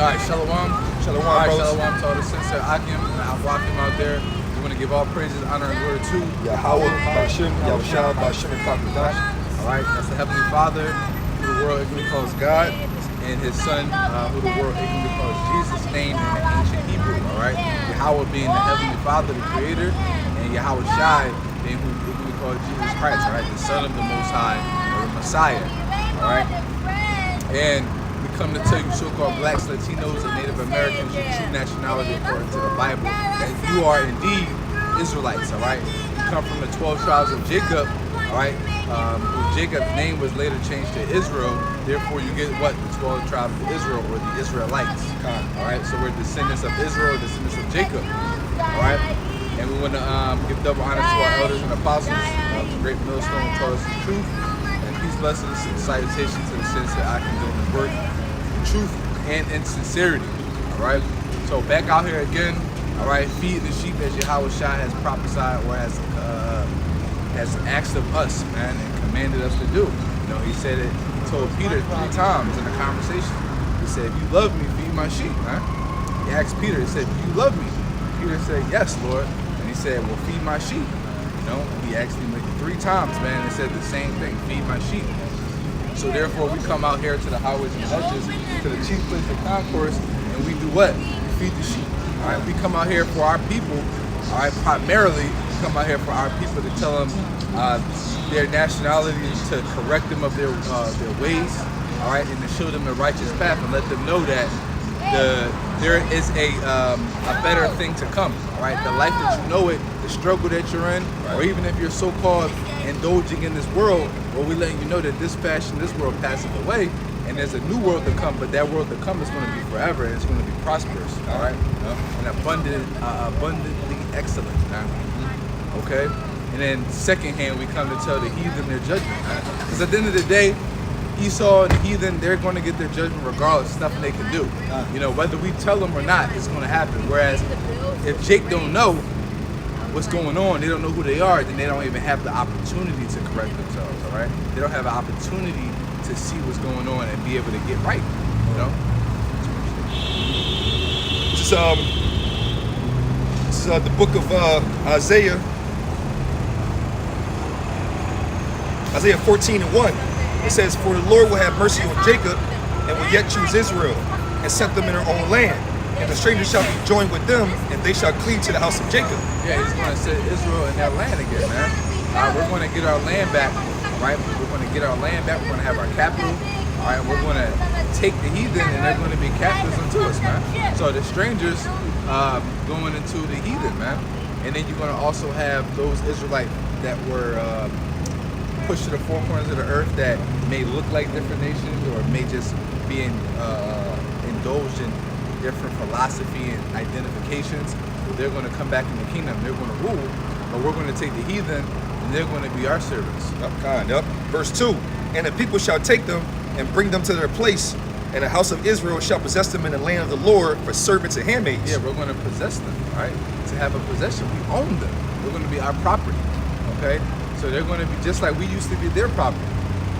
All right, Shalom. Shalom, All right, brothers. Shalom to all the sincere Akim and Awakim out there. We want to give all praises, honor, and glory to Yahweh, Bashim, Yahushua, Bashim, and Kakadash. All right, that's the Heavenly Father, who the world ignorantly calls God, and His Son, who the world ignorantly calls Jesus, named in the ancient Hebrew. All right, Yahweh being the Heavenly Father, the Creator, and Yahweh Shai being who we call Jesus Christ. All right, the Son of the Most High, or the Messiah. All right, and we come to tell you, so-called blacks, Latinos, and Native Americans, your true nationality according to the Bible, that you are indeed Israelites. All right, you come from the 12 tribes of Jacob. All right, Jacob's name was later changed to Israel. Therefore, you get what? The 12 tribes of Israel, or the Israelites. All right, so we're descendants of Israel, descendants of Jacob. All right, and we want to give double honor to our elders and apostles. The great millstone taught us the truth. And peace, blessings, and salutations to the sincere I can do in the work, truth, and in sincerity. All right, so back out here again. All right, feeding the sheep as Yahweh Shai has prophesied, or has asked of us, man, and commanded us to do. You know, he said it. He told Peter 3 times in a conversation. He said, "If you love me, feed my sheep." Man. He asked Peter. He said, "Do you love me?" Peter said, "Yes, Lord." And he said, "Well, feed my sheep." You know, he asked him like 3 times, man, and said the same thing: feed my sheep. So therefore, we come out here to the highways and hedges, to the chief place of concourse, and we do what? We feed the sheep. All right, we come out here for our people. All right, primarily we come out here for our people to tell them their nationality, to correct them of their ways. All right, and to show them the righteous path, and let them know that there is a better thing to come. All right, the life that you know it, the struggle that you're in, or even if you're so-called indulging in this world, well, we're letting you know that this world passes away, and there's a new world to come. But that world to come is going to be forever, and it's going to be prosperous. All right, and abundantly excellent. Okay, and then second hand, we come to tell the heathen their judgment. Because at the end of the day, Esau and the heathen, they're going to get their judgment regardless. There's nothing they can do. You know, whether we tell them or not, it's going to happen. Whereas if Jake don't know what's going on, they don't know who they are, then they don't even have the opportunity to correct themselves. All right, they don't have an opportunity to see what's going on and be able to get right. You know. This is the book of Isaiah 14:1. It says, "For the Lord will have mercy on Jacob, and will yet choose Israel, and set them in their own land. And the strangers shall be joined with them, and they shall cleave to the house of Jacob." Yeah, he's going to set Israel in their land again, man. We're going to get our land back, all right? We're going to get our land back. We're going to have our capital, all right? We're going to take the heathen, and they're going to be captives unto us, man. So the strangers going into the heathen, man. And then you're going to also have those Israelites that were pushed to the four corners of the earth that may look like different nations, or may just be indulged in different philosophy and identifications. But they're going to come back in the kingdom. They're going to rule, but we're going to take the heathen, and they're going to be our servants. Verse 2, "And the people shall take them and bring them to their place, and the house of Israel shall possess them in the land of the Lord for servants and handmaids." Yeah, we're going to possess them, right? To have a possession. We own them. They're going to be our property, okay? So they're going to be just like we used to be their property.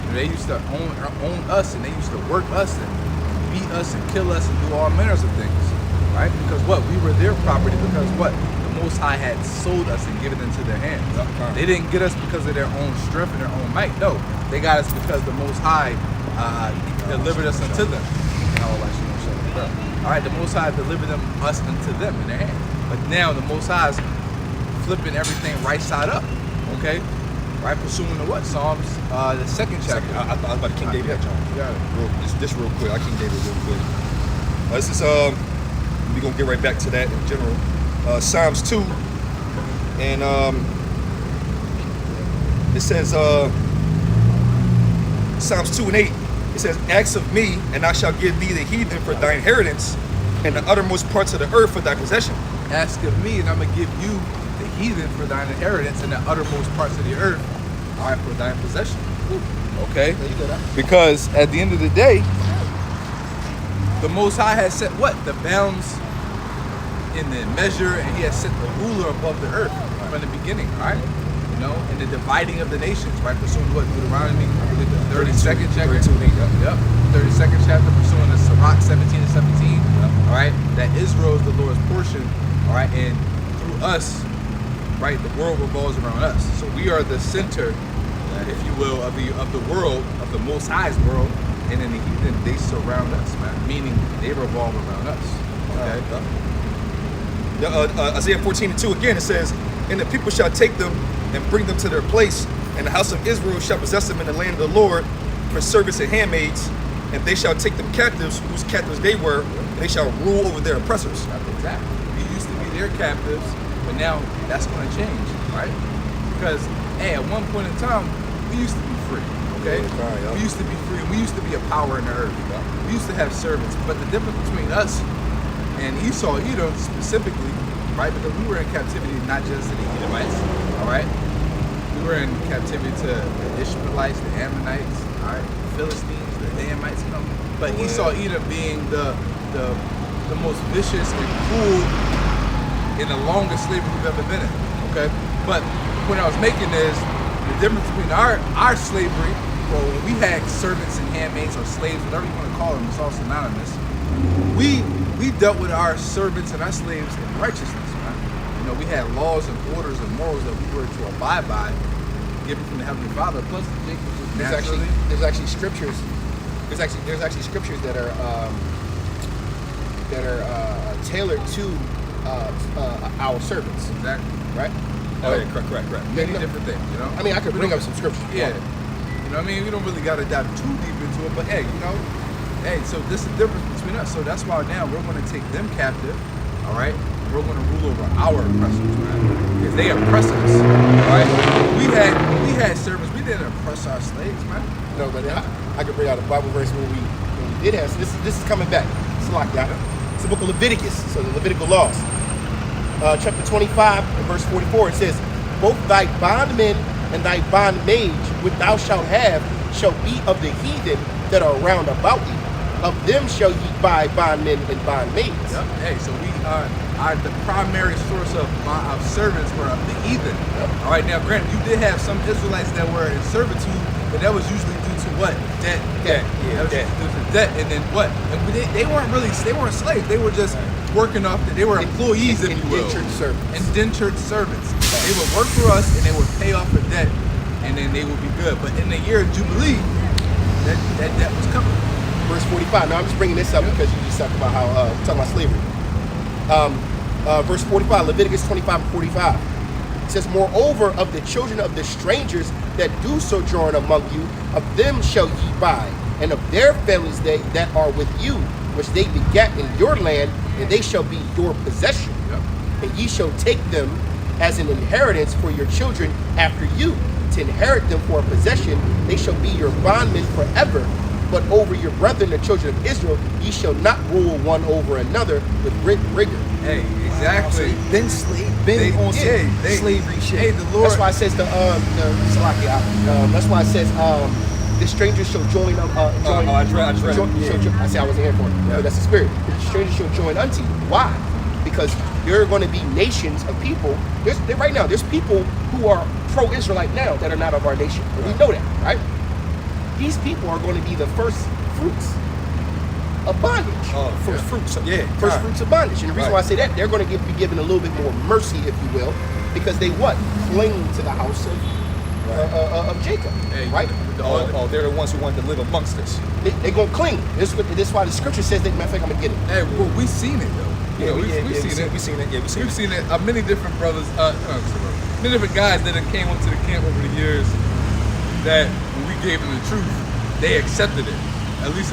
You know, they used to own us, and they used to work us and beat us and kill us and do all manners of things, right? Because what? We were their property because what? The Most High had sold us and given into their hands. They didn't get us because of their own strength and their own might. No, they got us because the Most High delivered us unto them. All right, the Most High delivered us unto them in their hands. But now the Most High is flipping everything right side up, okay? Right, pursuing the what? Psalms, the 2nd chapter. I was about to King David that, John. You got it. This real quick. I King David real quick. This is we're gonna get right back to that in general. Psalms 2, and it says Psalms 2 and 8. It says, "Ask of me, and I shall give thee the heathen for thy inheritance, and the uttermost parts of the earth for thy possession." Ask of me, and I'm gonna give you the heathen for thine inheritance, and the uttermost parts of the earth are for thine possession. Okay? Because at the end of the day, the Most High has set what? The bounds in the measure, and He has set the ruler above the earth from the beginning, right? You know, and the dividing of the nations, right? Pursuing what? Deuteronomy, I believe the 32nd chapter. 32, yep. 32nd chapter, pursuing the Sirach 17 and 17. All right, that Israel is the Lord's portion. All right, and through us, right, the world revolves around us. So we are the center, if you will, of the world, of the Most High's world, and then the heathen, they surround us, man. Meaning they revolve around us. Okay. Isaiah 14:2 again, it says, "And the people shall take them and bring them to their place, and the house of Israel shall possess them in the land of the Lord for servants and handmaids, and they shall take them captives, whose captives they were, and they shall rule over their oppressors." Exactly. We used to be their captives, but now that's going to change, right? Because, hey, at one point in time, we used to be free, okay? Yeah. We used to be free. We used to be a power in the earth. We used to have servants. But the difference between us and Esau, Edom specifically, right? Because we were in captivity not just to the Edomites, all right? We were in captivity to the Ishmaelites, the Ammonites, all right? The Philistines, the Hamites come. But Esau, Edom being the most vicious and cruel in the longest slavery we've ever been in, okay? But the point I was making is the difference between our slavery, well, when we had servants and handmaids or slaves, whatever you want to call them, it's all synonymous. We dealt with our servants and our slaves in righteousness, right? You know, we had laws and orders and morals that we were to abide by, given from the Heavenly Father. Plus, Jacob just naturally. There's actually scriptures. There's actually scriptures that are tailored to our servants. Exactly. Right? Oh yeah, correct. Many different things, you know? I mean, I could bring up some scriptures. Yeah. You know what I mean? We don't really got to dive too deep into it, but hey, you know, so this is the difference between us. So that's why now we're going to take them captive, all right? We're going to rule over our oppressors, man, because they oppress us, all right? We had servants. We didn't oppress our slaves, man. No, but I could bring out a Bible verse when we did have. So this is coming back. It's locked down. It's the book of Leviticus. So the Levitical laws. Chapter 25 and verse 44, it says, "Both thy bondmen and thy bondmaids which thou shalt have shall be of the heathen that are round about thee. Of them shall ye buy bondmen and bondmaids." Yep. Hey, so we are the primary source of servants were of the heathen. Yep. All right, now granted, you did have some Israelites that were in servitude, but that was usually due to what? Debt. Debt. That was due to debt, and then what? And they weren't slaves. They were just working off. They were employees, if you will. Indentured servants. Indentured servants. They would work for us, and they would pay off the debt, and then they would be good. But in the year of Jubilee, that debt was coming. Verse 45. Now I'm just bringing this up because you just talked about how talking about slavery. Verse 45, Leviticus 25 and 45. It says, "Moreover, of the children of the strangers that do sojourn among you, of them shall ye buy, and of their families that are with you, which they begat in your land, and they shall be your possession. Yep. And ye shall take them as an inheritance for your children after you, to inherit them for a possession. They shall be your bondmen forever. But over your brethren, the children of Israel, ye shall not rule one over another with rigor." Hey, exactly. Been on slavery shit. Hey, the Lord. That's why it says that's why it says the strangers shall join. I just read it. I say I wasn't here for it. Yeah. But that's the spirit. The strangers shall join unto you. Why? Because there are going to be nations of people. Right now, there's people who are pro-Israelite now that are not of our nation. And we know that, right? These people are going to be the first fruits of bondage. First fruits. Yeah. First fruits of bondage. And the reason why I say that, they're going to be given a little bit more mercy, if you will, because they what? Cling to the house of Jacob, Hey, right? They're the ones who want to live amongst us. They're going to cling. This is why the scripture says that. Matter of fact, I'm going to get it. Hey, well, we've seen it though. You know, we've seen it. We've seen it. Yeah, We've seen it. Many different brothers, many different guys that have came up to the camp over the years. That when we gave them the truth, they accepted it. At least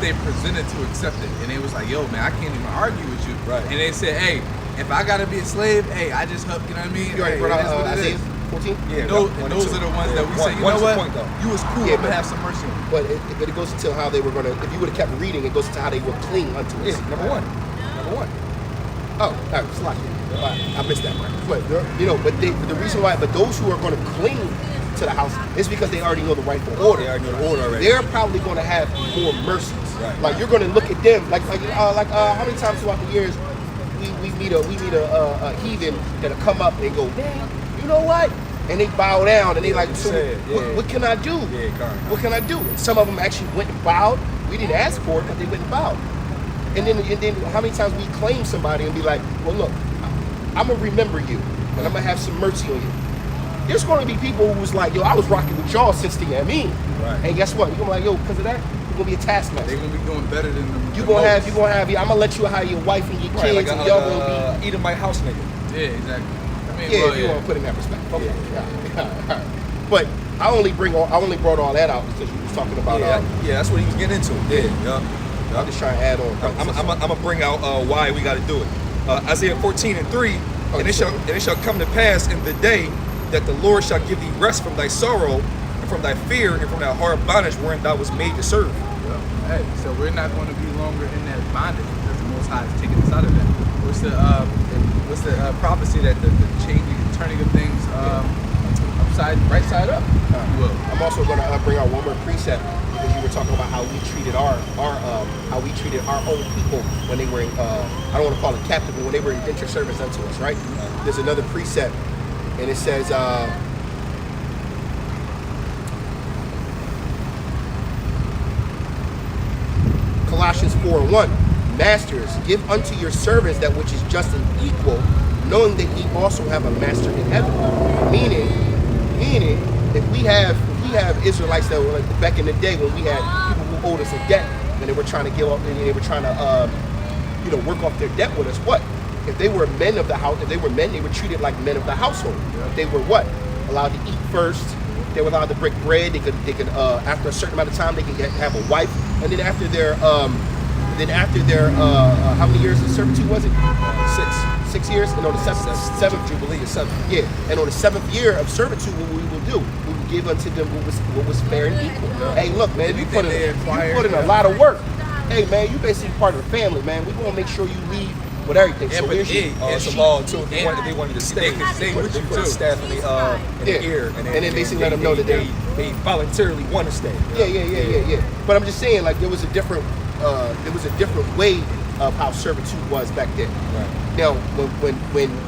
they presented to accept it, and they was like, "Yo, man, I can't even argue with you." Right. And they said, "Hey, if I gotta be a slave, hey, I just help." You know what I mean? You already Hey, brought it is out what it Isaiah is. 14? Yeah, Those one and are two. the ones that we Yeah, say, you know one's the what? point, though. You was cool. Yeah, I'm but- gonna have some mercy on you. But it goes into how they were going to, if you would have kept reading, it goes into how they would cling unto us. Yeah, number one. Oh, all right, it's locked in. I missed that part. But the reason why, but those who are going to cling to the house is because they already know the rightful order. They already know the order already. They're probably going to have more mercies. Right. Like you're going to look at them like how many times throughout the years we meet a heathen that'll come up and go, "Man, you know what?" And they bow down and they like, "So said, yeah. what can I do? Yeah, correct. What can I do?" And some of them actually went and bowed. We didn't ask for it, but they wouldn't bow. And then how many times we claim somebody and be like, well, look, I'm gonna remember you, and I'm gonna have some mercy on you. There's gonna be people who was like, yo, I was rocking with y'all since the Amin. Right. And guess what? You're gonna be like, yo, because of that, you're gonna be a taskmaster. They're gonna be doing better than them. You gonna have, I'm gonna let you hire your wife and your kids, Like and y'all gonna eating my house nigga. Yeah, exactly. I mean, be, yeah, well, if you yeah. want to put it in that perspective. Okay. Yeah. But I only brought all that out because you was talking about. Yeah, that's what he was getting into. Yeah. I'm just trying to add on. I'm gonna bring out why we got to do it. Isaiah 14:3, and it shall come to pass in the day that the Lord shall give thee rest from thy sorrow and from thy fear and from thy hard bondage wherein thou was made to serve. Yeah. Hey, so we're not going to be longer in that bondage because the Most High is taking us out of that. What's the prophecy that the changing, turning of things right side up? I'm also going to bring out one more precept because you were talking about how we treated our own people when they were in, I don't want to call it captive, but when they were in indentured service unto us, right? There's another precept, and it says, Colossians 4:1, Masters, give unto your servants that which is just and equal, knowing that ye also have a master in heaven. Meaning, if we have Israelites that were like back in the day when we had people who owed us a debt and they were trying to give up and they were trying to work off their debt with us, what? If they were men of the house, if they were men, they were treated like men of the household. If they were what? Allowed to eat first. They were allowed to break bread. They could after a certain amount of time they could have a wife, and then after their how many years of servitude was it? 6 years. And on the seventh Jubilee is 7. Yeah, and on the 7th year of servitude, what we will do, we will give unto them what was fair and equal. Hey, look, man, you put in a lot of work. Hey, man, you basically part of the family, man. We gonna make sure you leave with everything. Yeah, so but here's Some law too. They wanted to stay. They can stay with you too. Staff in the ear, and then basically let them know that they voluntarily want to stay. Yeah. But I'm just saying, like, there was a different way of how servitude was back then. Right. Now,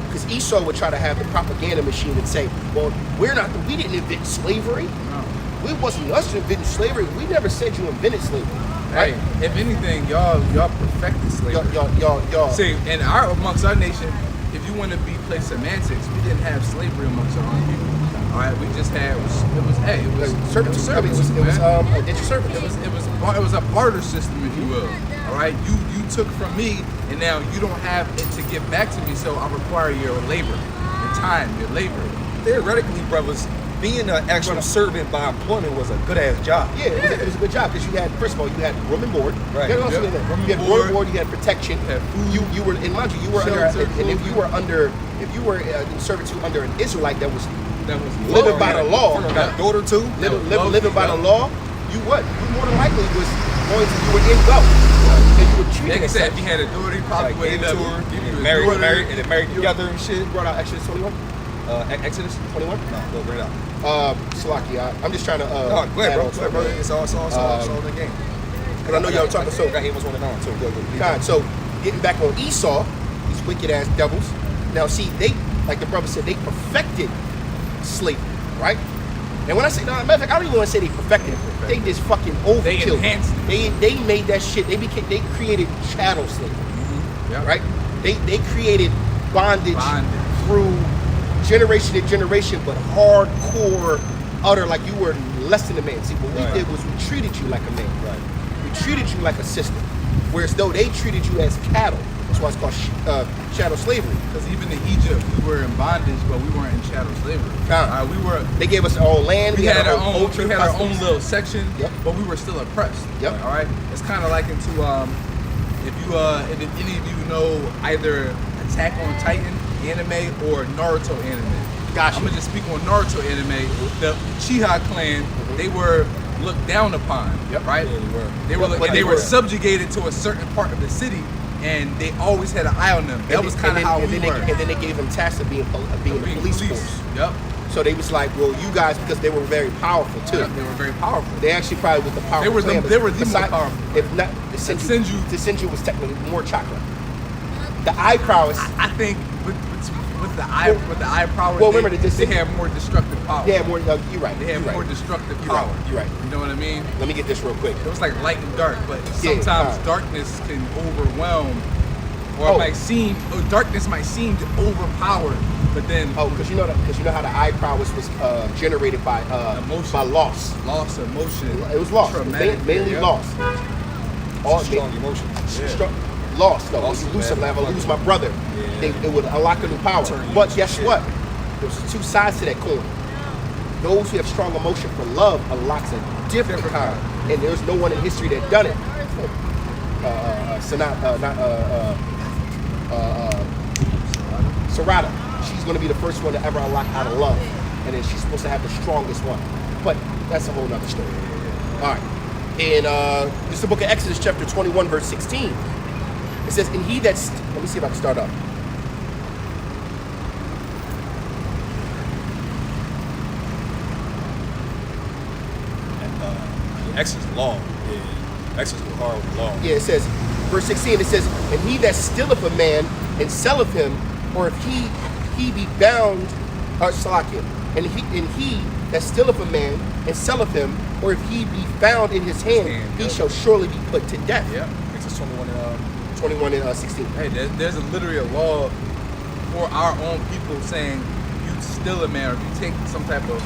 because Esau would try to have the propaganda machine and say, well, we didn't invent slavery. No. It wasn't us who invented slavery. We never said you invented slavery. Right? Hey, if anything, y'all perfected slavery. Y'all. See, amongst our nation, if you want to play semantics, we didn't have slavery amongst our own people. All right, we just had it was servitude. It was indentured servitude. It was a barter system, if you will. All right, you took from me, and now you don't have it to give back to me, so I require your labor, your time, your labor. Theoretically, brothers, being an actual servant by employment was a good ass job. Yeah, it was a good job because you had, first of all, you had room and board. Right. You had room and board. You had protection. You had food. You were in mind you were Shelter, under, and if you were in servitude under an Israelite that was living by the law, Got a daughter too. living by the law, you more than likely was going to, you were in wealth, and you were treated. Like I as said, such. if you had a daughter, he probably would Gave it end to up her, married, and then married together and shit. You brought out Exodus 21. Exodus 21. No, go bring it out. Salaki, I'm just trying to. Go ahead, add bro. on to it, Bro. It's all in the game. Because I know y'all talking so. Got Amos 1 and 9 too. Go. God, so getting back on Esau, these wicked ass devils. Now, see, they, like the brother said, they perfected slavery, right? And when I say, no, matter of fact, I don't even want to say they perfected it. They just fucking overkilled. They enhanced it. They made that shit. They created chattel slavery, Yep. right? They created bondage through generation to generation, but hardcore, utter, like you were less than a man. See, what we did was we treated you like a man. Right. We treated you like a system, whereas though they treated you as cattle. That's why it's called chattel slavery. Because even in Egypt, we were in bondage, but we weren't in chattel slavery. They gave us our own land. We had our own. culture, We had our own customs. little section, Yep. but we were still oppressed. Yep. All right. It's kind of like into if any of you know either Attack on Titan anime or Naruto anime. Gotcha. I'm gonna just speak on Naruto anime. The Uchiha clan, they were looked down upon. Yep. Right. Yeah, they were. They were. But And they they were were. subjugated to a certain part of the city, and they always had an eye on them. That was kind of how we were. And then they gave them tasks of being the police force. Yep. So they was like, well, you guys, because they were very powerful too. Yep, they were very powerful. They actually probably was the powerful. They were the- clan, they were the beside- more powerful. If not, the Senju was technically more chocolate. The eye prowess. I think with the eye prowess, Well, they, remember that they have more destructive power. Yeah, more. You're right. They have you're more right. destructive You're right. power. You're right. You know what I mean? Let me get this real quick. It was like light and dark, but Yeah, sometimes fine. darkness can overwhelm, or Oh. it might seem, or darkness might seem to overpower, but then Oh, because you know how the eye prowess was generated by Emotion. by loss. loss of motion. It was loss. Traumatic, Mainly yeah. loss. All Strong emotion. Loss though. Loss When is you lose bad. something, if I lose my brother, Yeah. it would unlock a new power. Turn you But into guess shit. what? There's two sides to that coin. Those who have strong emotion for love unlocks a different kind, and there's no one in history that done it. Sarada. She's going to be the first one to ever unlock out of love, and then she's supposed to have the strongest one. But that's a whole nother story. All right. In this is the book of Exodus, chapter 21, verse 16. It says, "And he that's..." Let me see if I can start up. Exodus is long. Yeah. Exodus was hard with long. Yeah, it says, verse 16, it says, "And he that stealeth a man and selleth him, or if he be bound, or Salakia, and he that stealeth a man and selleth him, or if he be found in his hand, he yep. shall surely be put to death." Yeah. Exodus 21 21 and 16. Hey, there's literally a law for our own people saying you steal a man or if you take some type of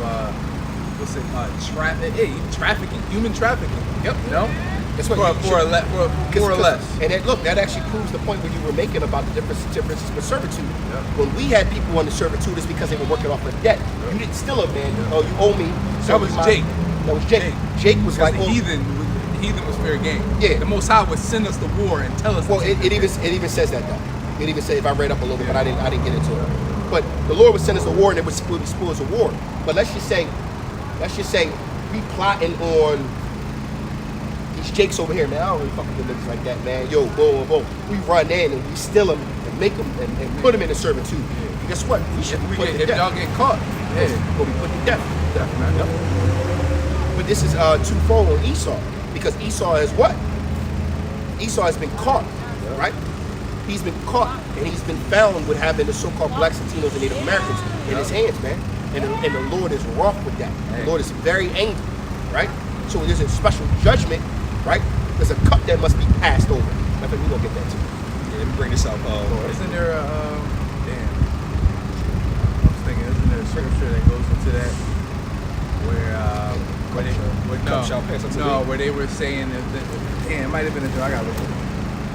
trafficking, human trafficking. Yep. You know. That's what For less. And that actually proves the point where you were making about the differences with servitude. Yeah. When we had people under servitude, it's because they were working off of debt. You didn't steal a man. Oh, you owe me. So That was Jake. That was Jake. Jake was Because like, the well, heathen was fair game. Yeah. The Most High would send us to war and tell us. well, to it take even says that though. It even says, if I read up a little bit, but I didn't get into it. But the Lord would send us to war, and it would be spoils of war. But let's just say we plotting on these Jakes over here, man. I don't really fuck with the niggas like that, man. Yo, boom, boom. We run in and we steal them and make them and put them in a servitude. And guess what? We should be put to if death. y'all get caught, We'll be put to death. definitely. But this is twofold on Esau, because Esau is what? Esau has been caught, right? He's been caught, and he's been found with having the so-called Blacks, Latinos, and Native Americans in his hands, man. And the Lord is wroth with that. The Lord is very angry, right? So there's a special judgment, right? There's a cup that must be passed over. I think we're gonna get that too. Yeah, let me bring this out. Isn't there a damn? I was thinking, isn't there a scripture that goes into that where they were saying that damn, it might have been a I gotta look at it.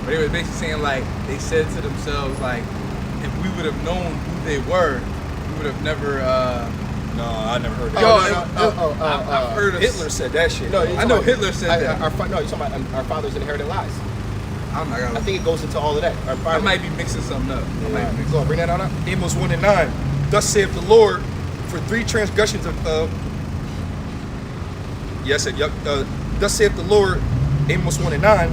But they were basically saying like they said to themselves like if we would have known who they were, we would have never. No, I never heard Yo, that. I've heard of Hitler said that shit. No, I know Hitler said that. You're talking about our fathers inherited lies. I I think it goes into all of that. I might be mixing something up. I might be mixing Go on, bring that on up. Amos 1 and 9. Thus saith the Lord, for 3 transgressions of thus saith the Lord, Amos 1 and 9,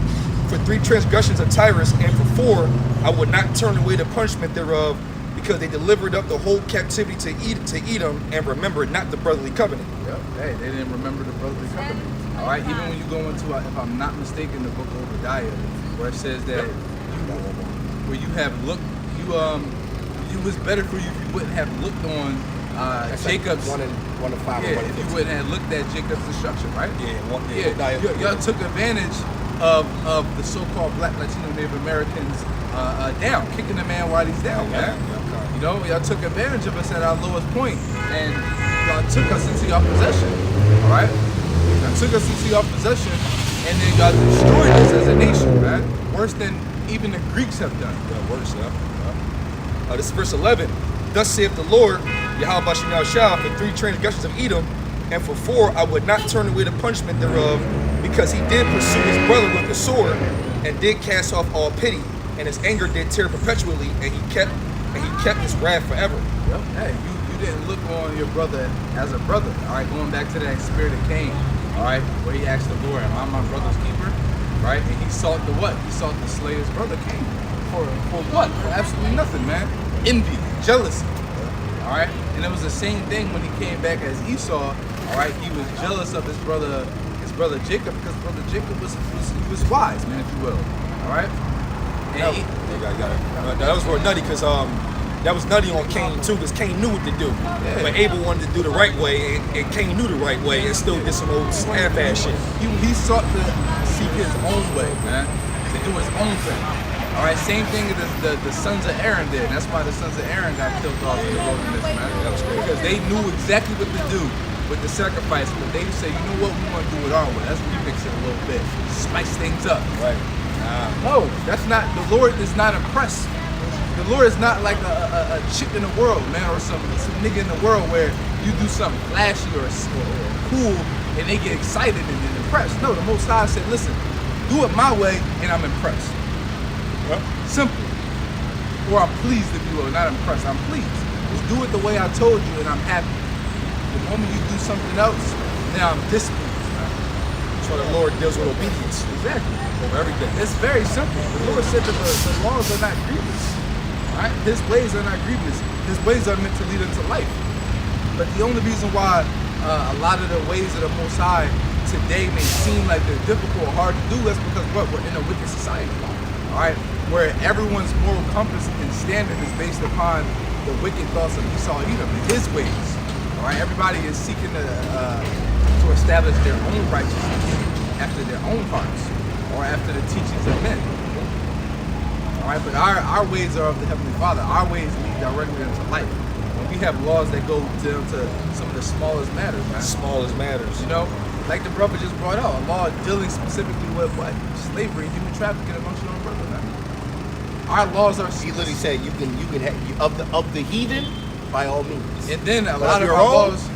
for 3 transgressions of Tyrus, and for 4 I would not turn away the punishment thereof, because they delivered up the whole captivity to Edom, and remembered not the brotherly covenant. Yep. Hey, they didn't remember the brotherly covenant. All right. Even when you go into, if I'm not mistaken, the book of Obadiah, where it says that where you have looked, it was better for you if you wouldn't have looked on That's Jacob's. like 1 and 5. Yeah, or 1 and if you 15. wouldn't have looked at Jacob's destruction, right? Yeah, Y'all took advantage of the so-called Black, Latino, Native Americans down, kicking the man while he's down, man. You know, y'all took advantage of us at our lowest point, and y'all took us into your possession. All right, y'all took us into your possession, and then y'all destroyed us as a nation, man. Worse than even the Greeks have done. Worse, this is verse 11. Thus saith the Lord, Yahweh Bashem Shah, for 3 transgressions of Edom, and for 4 I would not turn away the punishment thereof, because he did pursue his brother with the sword, and did cast off all pity, and his anger did tear perpetually, and he kept his wrath forever. Yep. Hey, you didn't look on your brother as a brother. All right, going back to that spirit of Cain. All right, where he asked the Lord, "Am I my brother's keeper?" Right, and he sought the what? He sought to slay his brother Cain. For what? For absolutely nothing, man. Envy, jealousy. All right, and it was the same thing when he came back as Esau. All right, he was jealous of his brother Jacob, because brother Jacob was wise, man, if you will. All right. And That was more nutty, because that was nutty on Cain too, because Cain knew what to do. But Abel wanted to do the right way, and Cain knew the right way, and still did some old half-ass shit. He sought to seek his own way, man, to do his own thing. All right, same thing as the sons of Aaron did. That's why the sons of Aaron got killed off in the wilderness, man. That was crazy. Because they knew exactly what to do with the sacrifice, but they say, you know what, we want to do it our way. Let's remix it a little bit, spice things up. Right. No, that's not. The Lord is not impressed. The Lord is not like a chick in the world, man, or some nigga in the world where you do something flashy or cool and they get excited and impressed. No, the Most High said, listen, do it my way and I'm impressed. Simple. Or I'm pleased, if you will, not impressed. I'm pleased. Just do it the way I told you and I'm happy. The moment you do something else, now I'm displeased. That's why the Lord deals with obedience Exactly. over everything. It's very simple. The Lord said that the laws are not grievous. Right? His ways are not grievous. His ways are meant to lead into life. But the only reason why a lot of the ways of the Most High today may seem like they're difficult or hard to do is because what? We're in a wicked society. All right? Where everyone's moral compass and standard is based upon the wicked thoughts of Esau and Edom and his ways. All right? Everybody is seeking to establish their own righteousness after their own hearts or after the teachings of men. All right, but our ways are of the Heavenly Father. Our ways lead directly into life. When we have laws that go down to some of the smallest matters, man. Smallest matters. You know, like the brother just brought out, a law dealing specifically with what? Slavery, human trafficking amongst your own brother, man. Our laws are. He literally said you can have of the heathen by all means. And then a But lot if of you're our wrong, laws,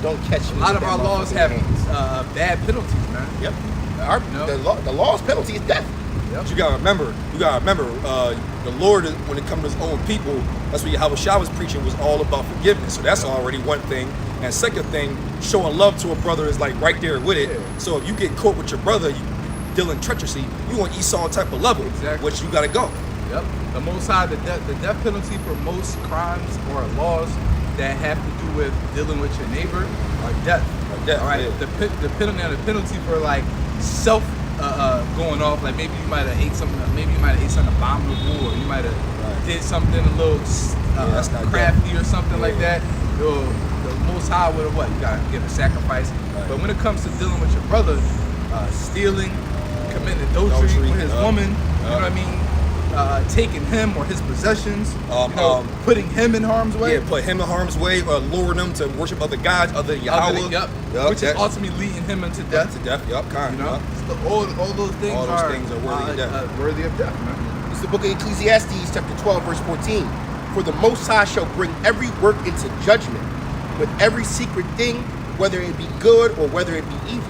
Don't catch me. a lot with of that our laws motherfucking have hands. bad penalties, man. Yep. No. The law's penalty is death. But you gotta remember, the Lord, when it comes to his own people, that's what Yahweh Shah was preaching, was all about forgiveness. So that's already one thing. And second thing, showing love to a brother is like right there with it. Yeah. So if you get caught with your brother, you dealing treachery, you on Esau type of level, Exactly. which you gotta go. Yep. The Most High, the death penalty for most crimes or laws that have to do with dealing with your neighbor are death. Death, All right. yeah. The penalty for like self going off, like maybe you might have ate something, abominable, or you might have did something a little that's not crafty or something like Yeah. that. The Most High would have what? You gotta give a sacrifice. Right. But when it comes to dealing with your brother, stealing, committing adultery with his woman, you know what I mean? Taking him or his possessions, putting him in harm's way. Yeah, put him in harm's way, or luring them to worship other gods other than Other Yahweh. than- which is ultimately leading him into death. To death. Yup, kind. You know, Yup. all those things All those are, things are worthy of death. Worthy of death, man. It's the book of Ecclesiastes, chapter 12, verse 14. For the Most High shall bring every work into judgment, with every secret thing, whether it be good or whether it be evil.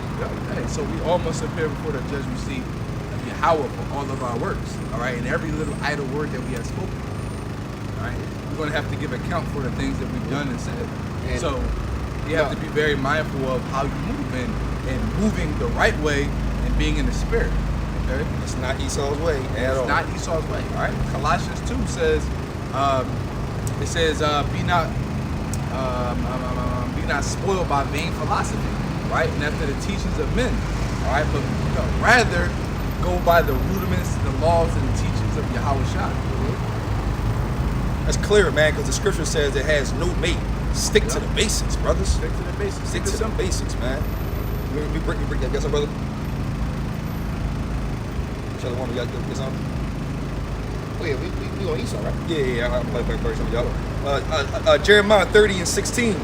Hey, so we all must appear before the judgment seat of Yahweh for all of our works. All right, and every little idle word that we have spoken. All right, we're going to have to give account for the things that we've done and said. And- so you have to be very mindful of how you move and moving the right way and being in the spirit. Okay. It's not Esau's way at all. It's not Esau's way. All right. Colossians 2 says, be not spoiled by vain philosophy, right? And after the teachings of men, all right. But rather go by the rudiments, the laws, and the teachings of Yahweh Shah. That's clear, man, because the scripture says it has no mate. Stick to the basics, brothers. Stick to the basics. Stick to the basics, man. You break that. Got some, brother? Tell the woman you got something? Oh yeah, we on Esau, right? Yeah, I'm going to play some of y'all. Jeremiah 30:16.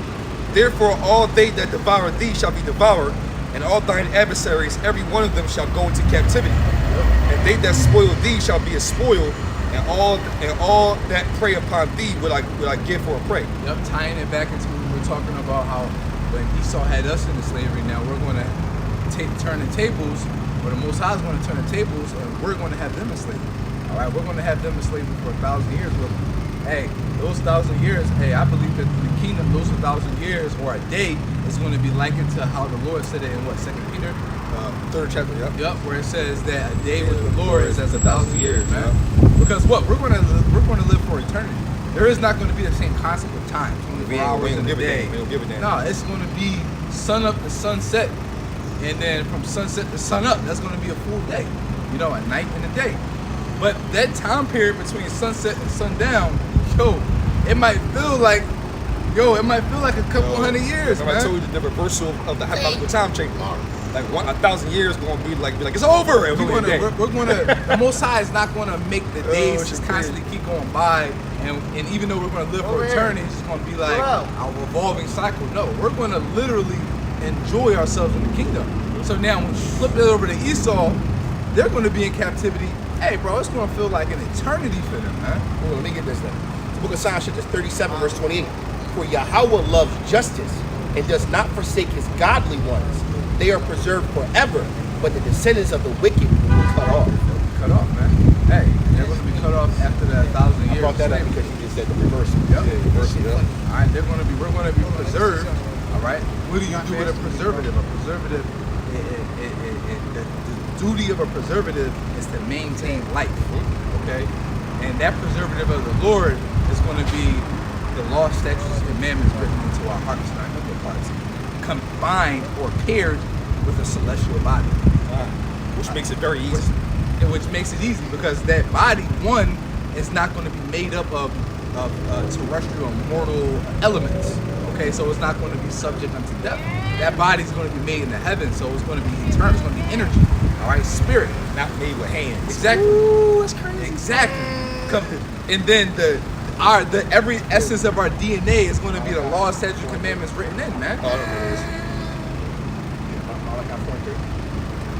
Therefore all they that devour thee shall be devoured, and all thine adversaries, every one of them shall go into captivity. And they that spoil thee shall be a spoil, and all that prey upon thee will I give for a prey. Yep, tying it back into what we were talking about, how when Esau had us into slavery, now we're going to turn the tables, or the Most High is going to turn the tables, and we're going to have them in slavery. All right, we're going to have them in slavery for 1,000 years. Well, hey, those 1,000 years, hey, I believe that the kingdom, those 1,000 years or a day, is going to be likened to how the Lord said it in what, 2 Peter? Third chapter, yeah. Yep, where it says that a day with the Lord is as 1,000 years, man. yeah. Because what? We're going to live for eternity. There is not going to be the same concept of time, 24 hours in a day. We don't give a damn. No, it's going to be sun up to sunset, and then from sunset to sun up, that's going to be a full day. You know, a night and a day. But that time period between sunset and sundown, yo, it might feel like, it might feel like a couple hundred years, Remember man. I told you the reversal of the hypothetical time chamber. Like 1,000 years going to be like it's over. And We're gonna, the Most High is not gonna make the days it's just crazy. constantly keep going by, and even though we're gonna live for eternity, it's just gonna be like a revolving cycle. No, we're gonna literally enjoy ourselves in the kingdom. So now when you flip it over to Esau, they're gonna be in captivity. Hey, bro, it's gonna feel like an eternity for them, man. Hold on, let me get this then. The book of Psalms, chapter 37, verse 28. For Yahweh loves justice and does not forsake his godly ones. They are preserved forever, but the descendants of the wicked will cut off. Cut off, man. Hey, they're gonna be cut off after that 1,000 years. I brought that up of slavery. because you just said the reversal. Yep. Yeah, reversal, yeah. All right, we're gonna be preserved. All right. What do you do with a preservative? A preservative, the duty of a preservative is to maintain life. Okay, and that preservative of the Lord is going to be the law, statutes, and commandments written into our hearts, not into our hearts, combined or paired with a celestial body. Which makes it very easy. Which makes it easy because that body, one, is not going to be made up of terrestrial mortal elements. Okay, so it's not going to be subject unto death. That body's going to be made in the heavens, so it's going to be eternal. It's going to be energy. All right, spirit, Not made with hands. exactly. Ooh, that's crazy. Exactly. And then every essence of our DNA is going to be the law, statutes, commandments written in, man. Oh, there it is.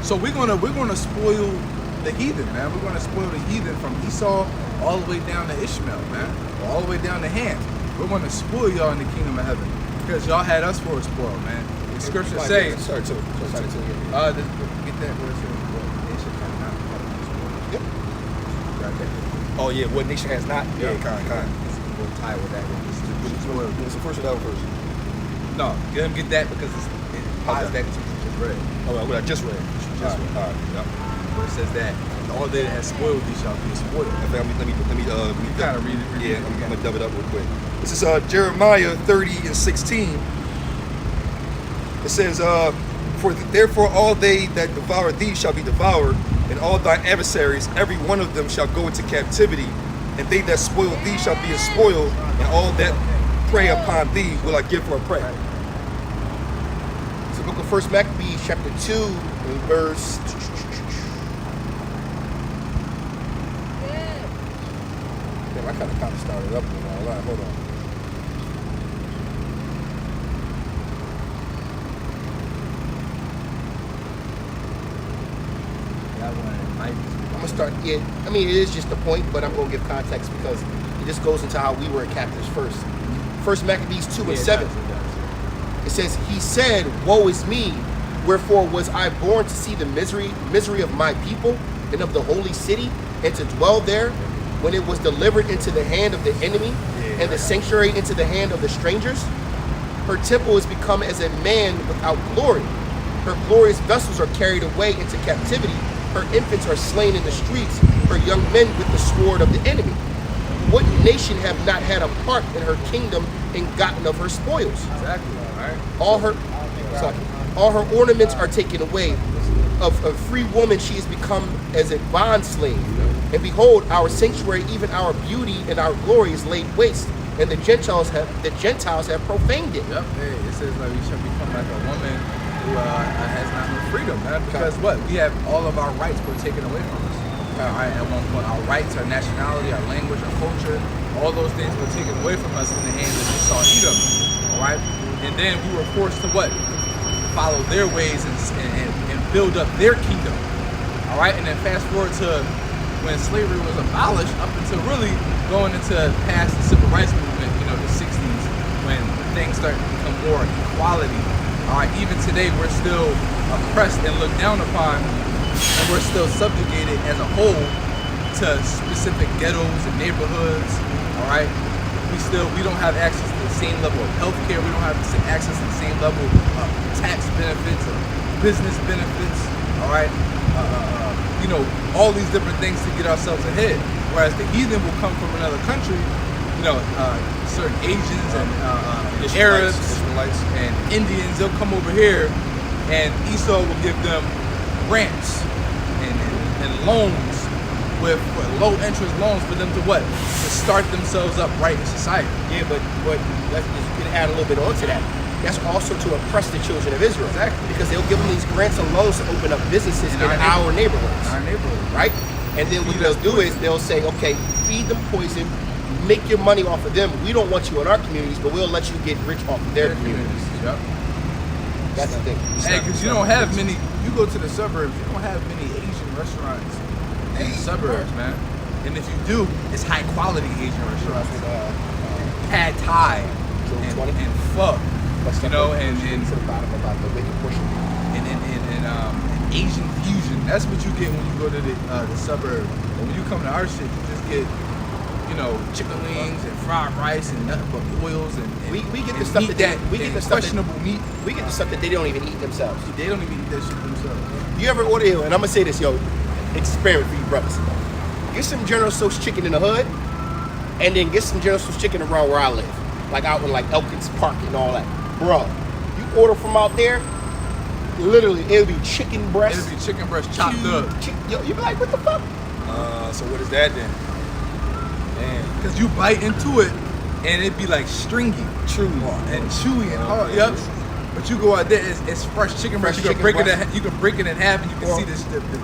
So we're gonna spoil the heathen, man. We're gonna spoil the heathen from Esau all the way down to Ishmael, man. All the way down to Ham. We're gonna spoil y'all in the kingdom of heaven because y'all had us for a spoil, man. The scripture says, Sorry, too. get that word says, they should have not had us spoil. Yep. Got that? Oh, yeah, what nation has not? Yeah, kind. We'll tie with that one. It's spoil. What's the first or that one first? No, get him get that because it ties back to what you just read. Oh, what I just read. All right. Yeah. Where it says that all they that has spoiled these shall be spoiled. Okay, let me Kind of read it. Yeah, I'm gonna dub it up real quick. This is Jeremiah 30:16. It says, therefore all they that devour thee shall be devoured, and all thine adversaries, every one of them shall go into captivity, and they that spoil thee shall be a spoil, and all that prey upon thee will I give for a prey. It's the book of 1 Maccabees, chapter 2, and verse. Damn, I kind of started up with all that. Hold on. That one might be. I'm gonna start. Yeah, I mean it is just a point, but I'm gonna give context because it just goes into how we were captives first. 1 Maccabees 2:7. It says, "He said, Woe is me! Wherefore was I born to see the misery of my people and of the holy city, and to dwell there, when it was delivered into the hand of the enemy, and the sanctuary into the hand of the strangers? Her temple is become as a man without glory. Her glorious vessels are carried away into captivity. Her infants are slain in the streets, her young men with the sword of the enemy. What nation have not had a part in her kingdom and gotten of her spoils? Exactly. Right. All her ornaments are taken away. Of a free woman she has become as a bond slave. And behold, our sanctuary, even our beauty and our glory is laid waste. And the Gentiles have profaned it." Yep. Hey, it says like we shall become like a woman who has not no freedom, man. Because what? We have all of our rights were taken away from us. All right. At one point, our rights, our nationality, our language, our culture, all those things were taken away from us in the hands of Esau and Edom. All right. And then we were forced to what? Follow their ways and build up their kingdom. All right. And then fast forward to when slavery was abolished up until really going into past the civil rights movement, the 60s, when things started to become more equality. All right. Even today, we're still oppressed and looked down upon, and we're still subjugated as a whole to specific ghettos and neighborhoods. All right. We don't have access to the same level of healthcare. We don't have access to the same level of tax benefits or business benefits. All right, all these different things to get ourselves ahead. Whereas the heathen will come from another country. Certain Asians and Arabs, Israelites, and Indians. They'll come over here, and Esau will give them grants and loans with low interest loans for them to what? To start themselves up right in society. Yeah, but let's just get add a little bit onto that. That's also to oppress the children of Israel. Exactly. Because they'll give them these grants and loans to open up businesses in our neighborhoods. In our neighborhood. Right? And then what they'll do is they'll say, okay, feed them poison, make your money off of them. We don't want you in our communities, but we'll let you get rich off of their communities. Yep. That's the thing. Hey, because you don't have many, you go to the suburbs, you don't have many Asian restaurants in the suburbs, man. And if you do, it's high quality Asian restaurants. Pad Thai and pho, you know, and to the bottom about the wicked portion. and Asian fusion. That's what you get when you go to the suburb. And when you come to our shit, you just get, you know, chicken wings and fried rice and nothing but oils and We get the and stuff meat that we get the stuff questionable meat. we get the stuff that they don't even eat themselves. They don't even eat that shit themselves. You ever order, and I'm gonna say this, yo, experiment for you brothers. Get some General Tso's chicken in the hood, and then get some General Tso's chicken around where I live, like out in like Elkins Park and all that. Bro, you order from out there, literally it'll be chicken breast. It'll be chicken breast chopped up. Yo, you be like, what the fuck? So what is that then? Damn. Because you bite into it and it'd be like stringy Chewy. and chewy and hard. Yep. But you go out there, it's fresh chicken breast. Fresh You can break chicken it. You can break it in half, and you can Or- see the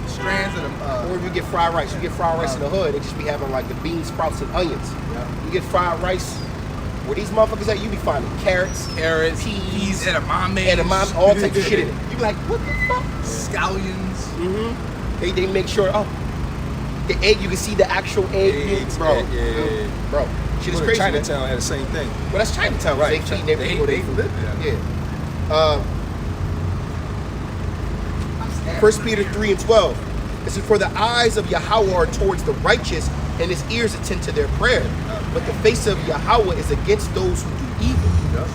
strands of them. Or if you get fried rice, you get fried rice in the hood, they just be having like the beans, sprouts, and onions. Yeah. You get fried rice, where these motherfuckers at, you be finding carrots, Carrots, peas, edamame, and all types of shit in it. You be like, what the fuck? Scallions. Mm-hmm. They make sure, the egg, you can see the actual egg. Eggs, bro. yeah. Bro, shit is Go to crazy. man. Chinatown had the same thing. Well, that's Chinatown, right? They feeding their people. They live there. Yeah. 1 Peter 3:12. This is for the eyes of Yahweh are towards the righteous, and his ears attend to their prayer. But the face of Yahweh is against those who do evil. Yep.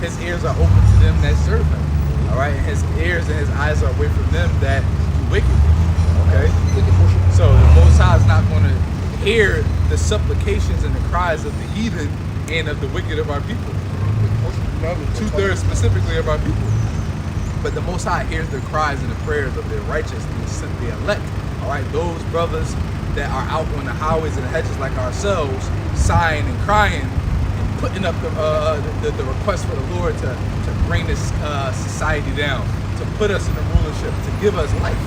His ears are open to them that serve him. All right, and his ears and his eyes are away from them that do wicked. Okay. Wicked portion. So the Most High is not going to hear the supplications and the cries of the heathen and of the wicked of our people. You know, 2/3 specifically of our people. But the Most High hears the cries and the prayers of the righteous, the elect. All right, those brothers that are out on the highways and the hedges like ourselves, sighing and crying and putting up the request for the Lord to bring this society down, to put us in the rulership, to give us life,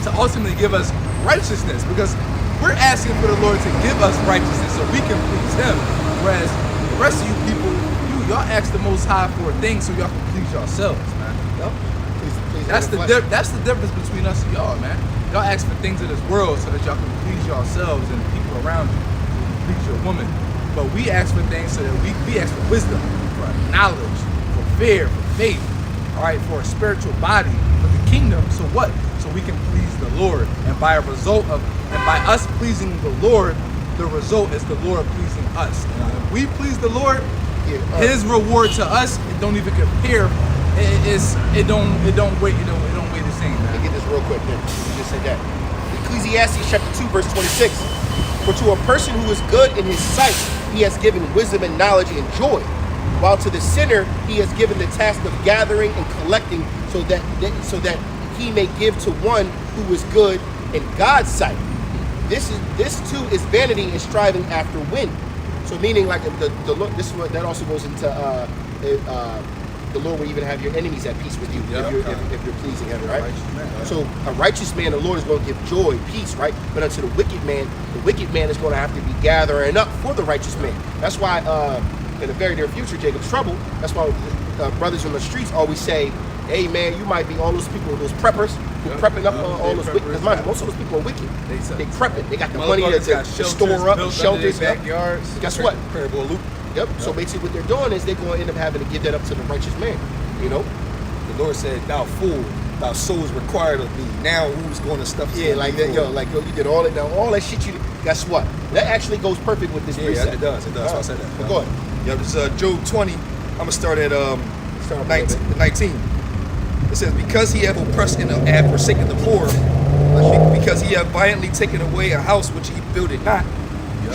to ultimately give us righteousness, because we're asking for the Lord to give us righteousness so we can please Him, whereas the rest of you people, y'all ask the Most High for a thing so y'all can please yourselves, man. Yep. Please That's the difference between us and y'all, man. Y'all ask for things of this world so that y'all can please yourselves and the people around you, please your woman. But we ask for things so that we ask for wisdom, for knowledge, for fear, for faith, all right, for a spiritual body, for the kingdom. So what? So we can please the Lord. And by us pleasing the Lord, the result is the Lord pleasing us. And when we please the Lord, His reward to us, it don't even compare. It don't weigh the same, Let me man. get this real quick. Then. You just said that. Ecclesiastes chapter 2, verse 26. For to a person who is good in his sight, he has given wisdom and knowledge and joy. While to the sinner, he has given the task of gathering and collecting so that he may give to one who is good in God's sight. This too is vanity and striving after wind. So meaning like the Lord, this is what that also goes into the Lord will even have your enemies at peace with you if you're pleasing Him, right? So a righteous man, the Lord is going to give joy, peace, right? But unto the wicked man is going to have to be gathering up for the righteous man. That's why in the very near future, Jacob's trouble. That's why brothers on the streets always say, "Hey man, you might be all those people, those preppers who prepping up all those wicked." Because mind you, most of those people are wicked. They prepping. They got the money to store up shelters, backyards. Guess what? Parable loop. Yep. So basically, what they're doing is they're going to end up having to give that up to the righteous man. You know? The Lord said, "Thou fool, thy soul is required of thee." Now who's going to stuff? Yeah, like that, yo, you did all that. Now all that shit you did. Guess what? That actually goes perfect with this precept. Yeah, it does. That's why I said that. But go ahead. Yeah, this is Job 20. I'm gonna start at 19. It says, "Because he hath oppressed and hath forsaken the poor, because he hath violently taken away a house which he builded not,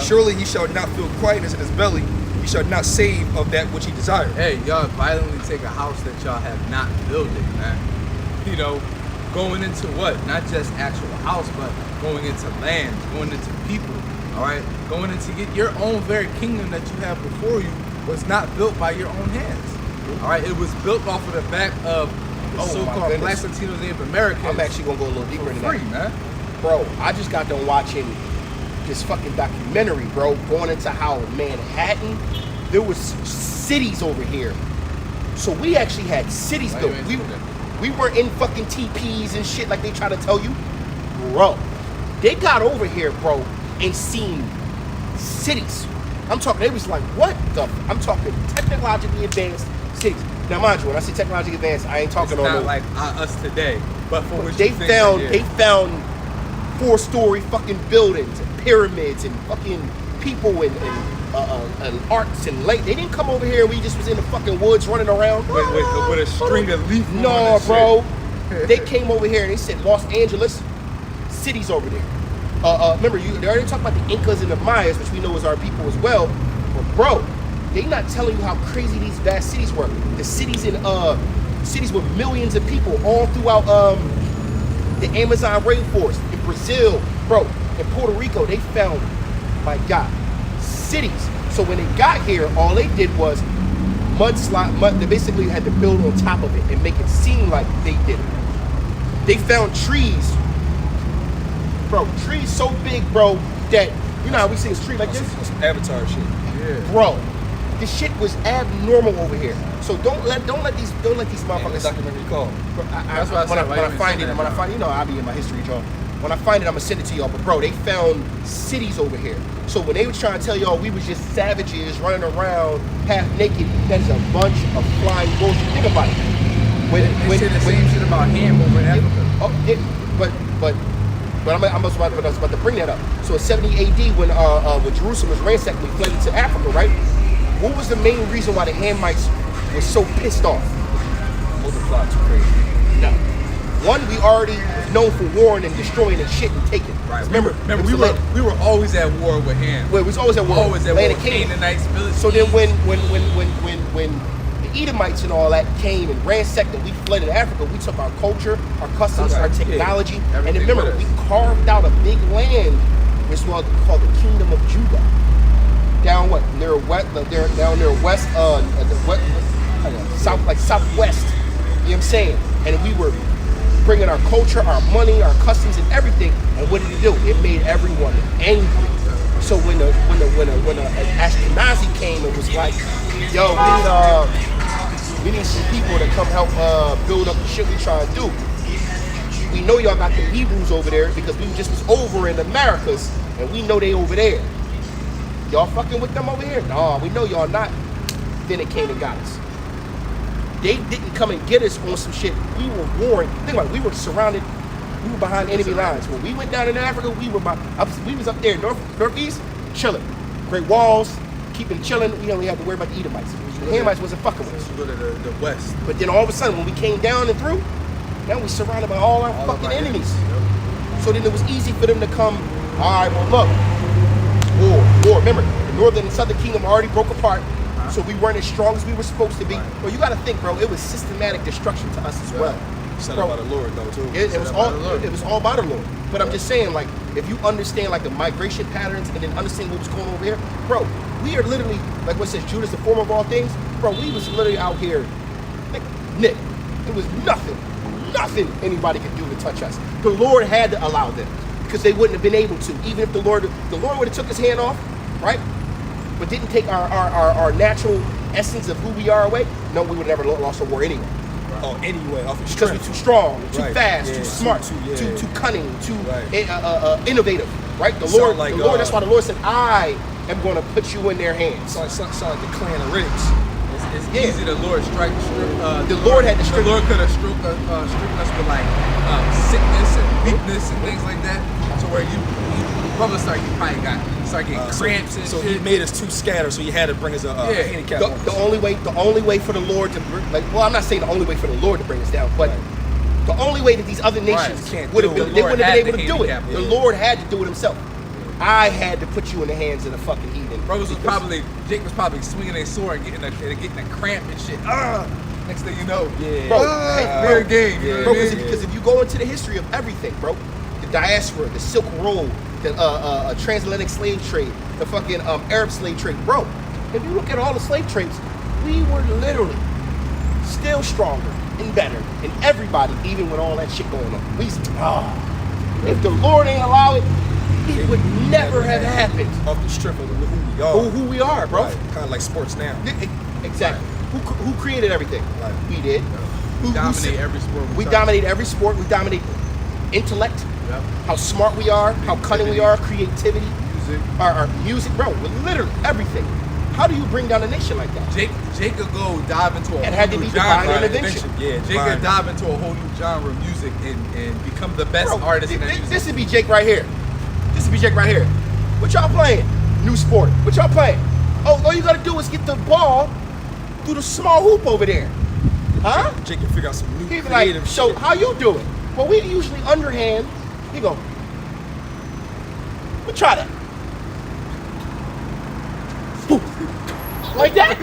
surely he shall not feel quietness in his belly. He shall not save of that which he desired." Hey, y'all violently take a house that y'all have not built it, man. You know, going into what? Not just actual house, but going into lands, going into people, all right? Going into your own very kingdom that you have before you was not built by your own hands, all right? It was built off of the back of the so-called Black, Latinos, Native Americans. I'm actually gonna go a little deeper into free, that. man. Bro, I just got done watching this fucking documentary, bro, going into how Manhattan, there was cities over here. So we actually had cities built. We weren't in fucking TPs and shit like they try to tell you. Bro, they got over here, bro, and seen cities. I'm talking, they was like, what the? I'm talking technologically advanced cities. Now, mind you, when I say technologically advanced, I ain't talking It's on not like us today, but for what they you think found, that, they found 4-story fucking buildings and pyramids and fucking people and arts and lake. They didn't come over here. We just was in the fucking woods running around with a string of leaf. No, bro. They came over here and they said Los Angeles, cities over there. Remember, they already talked about the Incas and the Mayas, which we know is our people as well. But bro, they not telling you how crazy these vast cities were. The cities in cities with millions of people all throughout the Amazon rainforest, in Brazil, bro, in Puerto Rico, they found, my God, cities. So when they got here, all they did was mud. They basically had to build on top of it and make it seem like they did it. They found trees, bro, trees so big, bro, that you know how we see a tree like this? Some Avatar shit. Yeah. Bro, this shit was abnormal over here. So don't let these motherfuckers. Documentary called. That's what I said. When I find it, you know, I'll be in my history, John. When I find it, I'm gonna send it to y'all. But bro, they found cities over here. So when they was trying to tell y'all we was just savages running around half naked, that is a bunch of flying bullshit. Think about it. They say the same shit about Ham over in Africa. But I was about to bring that up. So in 70 AD, when Jerusalem was ransacked, we fled into Africa, right? What was the main reason why the Hamites was so pissed off? Multiply too crazy. No. One, we already known for warring and destroying and shit and taking. Right. Remember we were always at war with Ham. Well, it was always at war. Always at war. Land of Canaan. Canaanites, Philistines. So then when the Edomites and all that came and ransacked and we fled in Africa, we took our culture, our customs, our technology, and then remember, we carved out a big land, which was called the Kingdom of Judah. Down what? Down near west, southwest. You know what I'm saying? And we were bringing our culture, our money, our customs, and everything. And what did it do? It made everyone angry. So when Ashkenazi came and was like, "Yo, we need some people to come help build up the shit we trying to do. We know y'all got the Hebrews over there because we just was over in the Americas, and we know they over there. Y'all fucking with them over here? No, we know y'all not." Then it came and got us. They didn't come and get us on some shit. We were warring. Think about it. We were surrounded. We were behind enemy lines. When we went down in Africa, we was up there northeast, chilling. Great walls, keeping it chilling. We only had to worry about the Edomites. The Hamites wasn't fucking with us. We go to the west. But then all of a sudden, when we came down and through, now we surrounded by all our fucking enemies. So then it was easy for them to come. All right, well look, war. Remember, the northern and southern kingdom already broke apart. So we weren't as strong as we were supposed to be. Well, you got to think, bro. It was systematic destruction to us as well. Set up by the Lord, though, too. It was all by the Lord. But I'm just saying, like, if you understand like the migration patterns and then understand what was going on over here, bro, we are literally like what says Judas, the form of all things. Bro, we was literally out here, Nick. It was nothing anybody could do to touch us. The Lord had to allow them because they wouldn't have been able to. Even if the Lord would have took his hand off, right? But didn't take our natural essence of who we are away, no, we would have never lost a war anyway. Right. Oh, anyway, off of because we're too strong, too fast, yeah, too smart, too cunning, too innovative, right? The Lord, that's why the Lord said, "I am going to put you in their hands." Sound like the clan of Riddick. It's easy. The Lord strip. The Lord had to strip. The Lord could have stripped us with like sickness and weakness and things like that. So where you probably start getting cramps and so shit. he made us too scattered, so he had to bring us a handicap. The only way for the Lord to well, I'm not saying the only way for the Lord to bring us down, but the only way that these other nations would have been, they wouldn't have been able to do it. The Lord had to do it himself. I had to put you in the hands of the fucking heathen. Jake was probably swinging a sword and getting a cramp and shit. Next thing you know, bro, fair game. Bro, because if you go into the history of everything, bro, the diaspora, the Silk Road, the transatlantic slave trade, the fucking Arab slave trade. Bro, if you look at all the slave trades, we were literally still stronger and better than everybody, even with all that shit going on. If the Lord ain't allow it, it would never have happened. Off the strip of who we are. Who we are, bro. Right. Kind of like sports now. Exactly. Who created everything? Right. We did. We dominate every sport. We dominate every sport. We dominate intellect, how smart we are, how cunning we are, creativity, Music. our music, bro. With literally everything. How do you bring down a nation like that? Jake could go dive into a It whole had to new be divine genre. intervention. Yeah, Jake could dive into a whole new genre of music and become the best Bro, artist in that music. this would be Jake right here. This would be Jake right here. What y'all playing? New sport. What y'all playing? Oh, all you gotta do is get the ball through the small hoop over there. Huh? Jake can figure out some new He be creative like, so shit. how you do it? Well, we usually underhand. He go, we try that. Boom. Like that.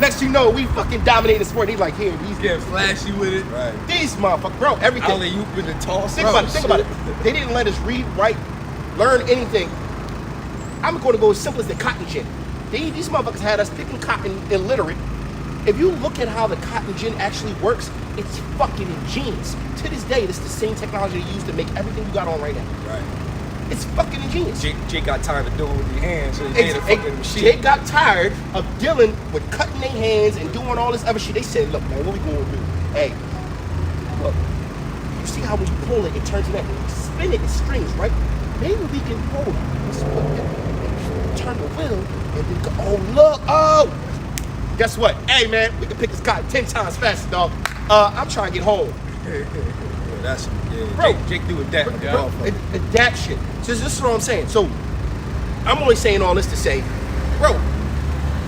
Next thing you know, we fucking dominate the sport. He's like, here, these Getting flashy with it. Right. these motherfuckers, bro, everything. Alley oop in the toss. Think about it. Think about it. They didn't let us read, write, learn anything. I'm going to go as simple as the cotton gin. These motherfuckers had us picking cotton illiterate. If you look at how the cotton gin actually works, it's fucking ingenious. To this day, this is the same technology they use to make everything you got on right now. Right. It's fucking ingenious. Jake got tired of doing it with your hands, so he made a fucking machine. Jake got tired of dealing with cutting their hands and doing all this other shit. They said, look, man, what we going to do? Hey, look, you see how when you pull it, it turns to that. When you spin it, it strings, right? Maybe we can hold it. Let's put it, turn the wheel, and then go, oh, look, oh. Guess what? Hey, man, we can pick this cotton 10 times faster, dog. I'm trying to get home. Yeah, that's Bro. Jake do adapt. Bro, adapt shit. So this is what I'm saying. So I'm only saying all this to say, bro,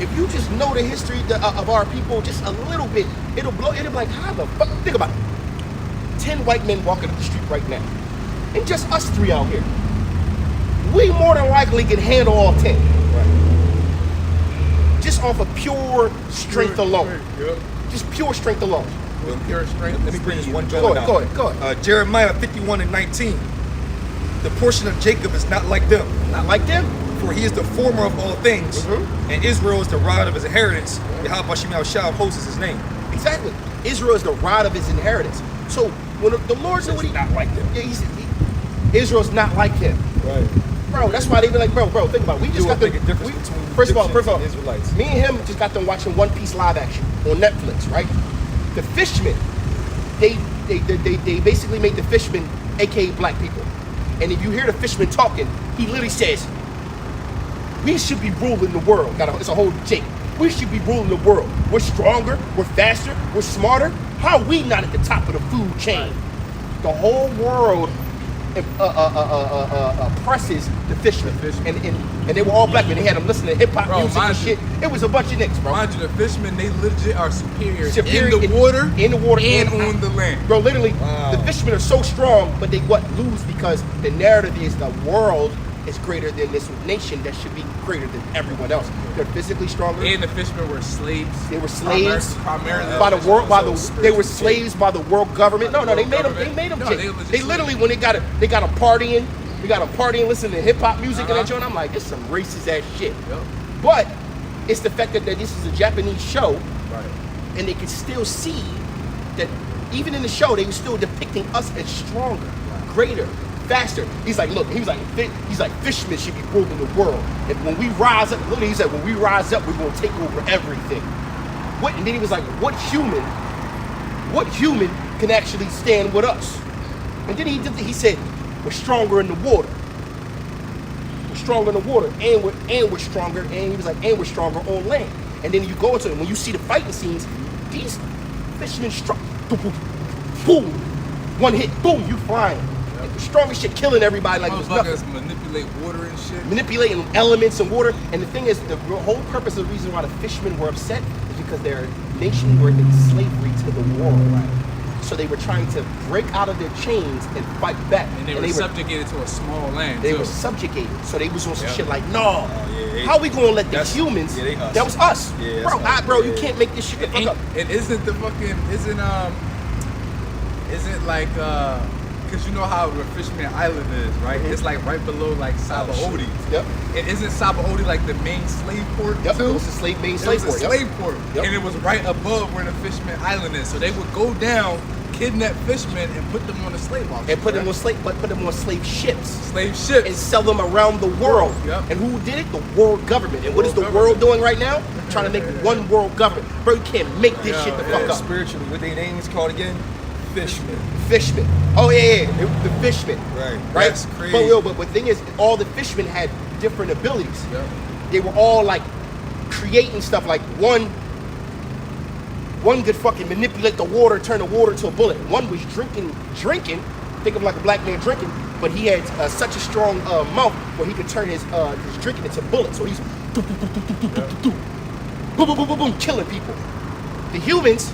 if you just know the history of our people just a little bit, it'll blow. It'll be like, how the fuck? Think about it. 10 white men walking up the street right now, and just us 3 out here. We more than likely can handle all 10. Right. Just off of pure strength alone. Yep. Just pure strength alone. With pure strength. Let me bring this one Go joint ahead, out. go ahead. Jeremiah 51:19. The portion of Jacob is not like them, Not like them. for he is the former of all things, Mhm. and Israel is the rod of his inheritance. Yahweh Shem Shah of hosts is his name. Exactly. Israel is the rod of his inheritance. So when the Lord said what he not like them. Yeah, he said Israel's not like him. Right. Bro, that's why they be like, bro, think about it. We just got make the a difference between first of all, Egyptians and Israelites. me and him just got them watching One Piece live action on Netflix, right? The Fishmen, they basically made the Fishmen, aka black people. And if you hear the Fishman talking, he literally says, we should be ruling the world. It's a whole Jake. We should be ruling the world. We're stronger, we're faster, we're smarter. How are we not at the top of the food chain? The whole world oppresses the Fishmen. And they were all black men. They had them listening to hip-hop Bro, music and mind shit. It was a bunch of niggas, bro. Mind you, the fishermen, they legit are superior Superior in the water and on the land. Bro, literally, Wow. the fishermen are so strong, but they lose because the narrative is the world is greater than this nation that should be greater than everyone else. They're physically stronger. And the fishermen were slaves. They were slaves Primarily by the world. so They were spiritual. slaves by the world government. By the No, they world made them. They government. made them. No, Jake. they legit They literally when they got them partying. We got them partying, listening to hip hop music and that joint. I'm like, this is some racist ass shit. Yep. But it's the fact that this is a Japanese show, Right. and they can still see that even in the show they were still depicting us as stronger, greater, faster. He's like, look, he's like fishmen should be ruling the world. And when we rise up, literally he said, when we rise up, we're gonna take over everything. And then he was like, what human can actually stand with us? And then he said, we're stronger in the water. We're stronger in the water, and we're stronger. And he was like, and we're stronger on land. And then you go into it, when you see the fighting scenes, these fishermen struck, boom, one hit, boom, you flying. Like the strongest shit, killing everybody like it was nothing. Motherfuckers manipulate water and shit. Manipulating elements and water. And the thing is, the whole purpose of the reason why the fishermen were upset is because their nation were in slavery to the world. Right. So they were trying to break out of their chains and fight back. And they were subjugated to a small land. They too. were subjugated. So they was on some Yeah. shit like, no. yeah, How we gonna let the that's- humans? yeah, they us. That was us. Yeah, that's bro, us. bro, you Yeah. can't make this shit the fuck up. And isn't the fucking isn't like because you know how the Fishman Island is, right? It's like right below like Sabaody. Yep. And isn't Sabaody like the main slave port Yep. too? It was the main It slave was port. a slave port. Yep. And it was right above where the Fishman Island is. So they would go down, kidnap fishermen, and put them on the slave auction. And put them on slave ships. slave ships. And sell them around the world. Yep. And who did it? The world government. And what is the World world doing right now? Trying to make one world government. Bro, you can't make this shit the fuck Yeah, up. spiritually, what their names called again? Fishmen. Fishmen. Oh yeah. The fishmen. Right. Right? That's crazy. But the thing is, all the fishmen had different abilities. Yep. They were all like creating stuff. Like one could fucking manipulate the water, turn the water to a bullet. One was drinking. Think of like a black man drinking, but he had such a strong mouth where he could turn his drinking into bullets. So he's boom, boom, boom, boom, boom, killing people. The humans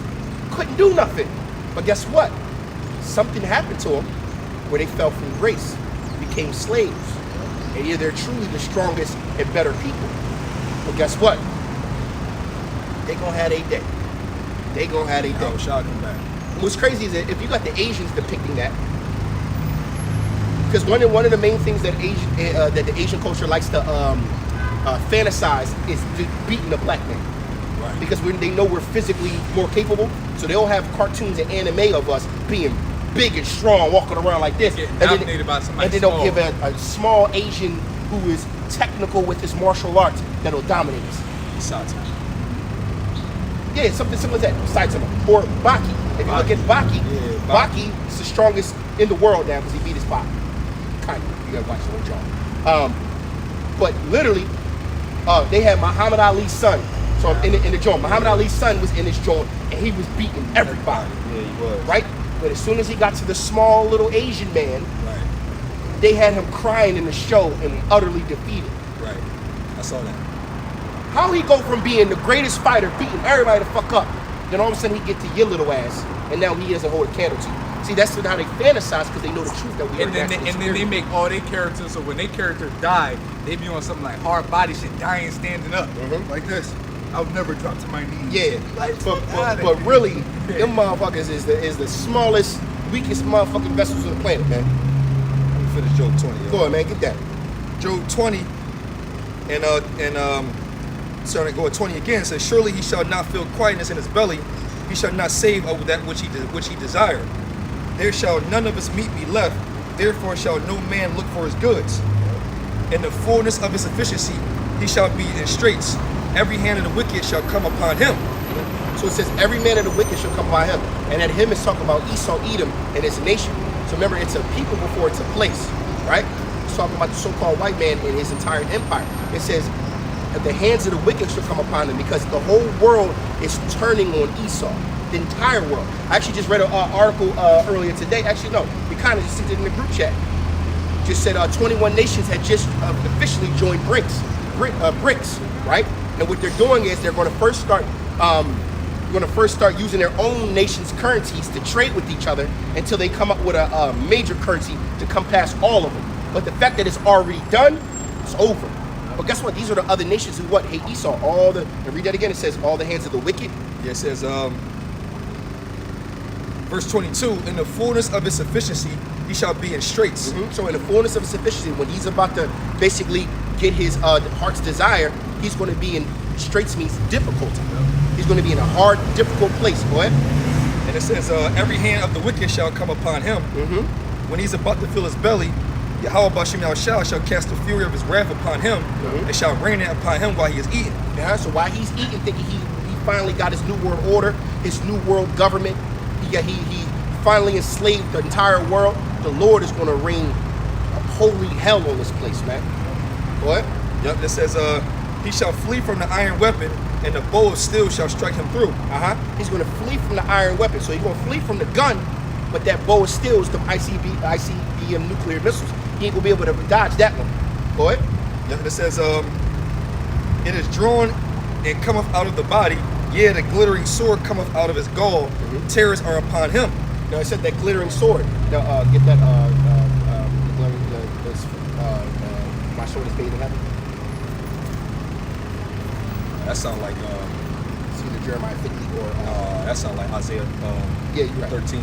couldn't do nothing. But guess what? Something happened to them where they fell from grace, became slaves. And yeah, they're truly the strongest and better people. But guess what? They gonna have a day. They gonna have a day. Oh, Shah come back. What's crazy is that if you got the Asians depicting that, because one of the main things that that the Asian culture likes to fantasize is beating a black man. Right. Because they know we're physically more capable, so they'll have cartoons and anime of us being big and strong, walking around like this. Getting And then- dominated by somebody And then they'll small. give a small Asian who is technical with his martial arts that'll dominate us. Satan. Yeah, something similar to that. Saitama. Or Baki. If you look at Baki, Yeah, Baki is the strongest in the world now because he beat his pop. Kind of. You gotta watch the whole joint. But literally, they had Muhammad Ali's son. So in the joint, Muhammad Ali's son was in this joint and he was beating everybody. Yeah, he was. Right? But as soon as he got to the small little Asian man, Right. they had him crying in the show and utterly defeated. Right. I saw that. How he go from being the greatest fighter, beating everybody the fuck up, then all of a sudden he get to your little ass, and now he doesn't hold a candle to you. See, that's how they fantasize because they know the truth that we are And then naturally they superior. make all their characters, so when their characters die, they be on something like hard body shit, dying standing up. Like this. I'll never drop to my knees. Yeah, Like, but fuck outta here. really, them motherfuckers is the smallest, weakest motherfucking vessels on the planet, man. Let me finish Job 20. Go ahead, man, get that. Job 20 and starting to go at 20 again, says, surely he shall not feel quietness in his belly, he shall not save over that which he desired. There shall none of his meat be left, therefore shall no man look for his goods. In the fullness of his sufficiency he shall be in straits, every hand of the wicked shall come upon him. So it says every man of the wicked shall come by him, and that him is talking about Esau, Edom, and his nation. So remember, it's a people before it's a place, right? It's talking about the so-called white man and his entire empire. It says that the hands of the wicked shall come upon him because the whole world is turning on Esau. The entire world. I actually just read an article earlier today. Actually, no, we kind of just sent it in the group chat. Just said 21 nations had just officially joined BRICS, right? And what they're doing is they're going to first start using their own nation's currencies to trade with each other until they come up with a major currency to come past all of them. But the fact that it's already done, it's over. But guess what? These are the other nations who hate Esau. And read that again. It says all the hands of the wicked. Yeah, it says, verse 22, in the fullness of his sufficiency he shall be in straits. So in the fullness of his sufficiency, when he's about to basically get his heart's desire, he's going to be in straits, means difficulty. He's going to be in a hard, difficult place. Go ahead. And it says, every hand of the wicked shall come upon him. When he's about to fill his belly, Yahweh Bashim Yahushua shall cast the fury of his wrath upon him, and shall rain it upon him while he is eating. Yeah, so while he's eating, thinking he finally got his new world order, his new world government, he finally enslaved the entire world, the Lord is going to rain a holy hell on this place, man. What? Yep, it says, he shall flee from the iron weapon, and the bow of steel shall strike him through. He's going to flee from the iron weapon. So he's going to flee from the gun, but that bow of steel is the ICBM nuclear missiles. He ain't going to be able to dodge that one. Go ahead. Yep, it says, it is drawn and cometh out of the body, yea, the glittering sword cometh out of his gall, terrors are upon him. Now I said that glittering sword. Now get that. My sword is paid in heaven. That sound like, It's either Jeremiah 50 or. that sound like Isaiah Yeah, you're right. 13.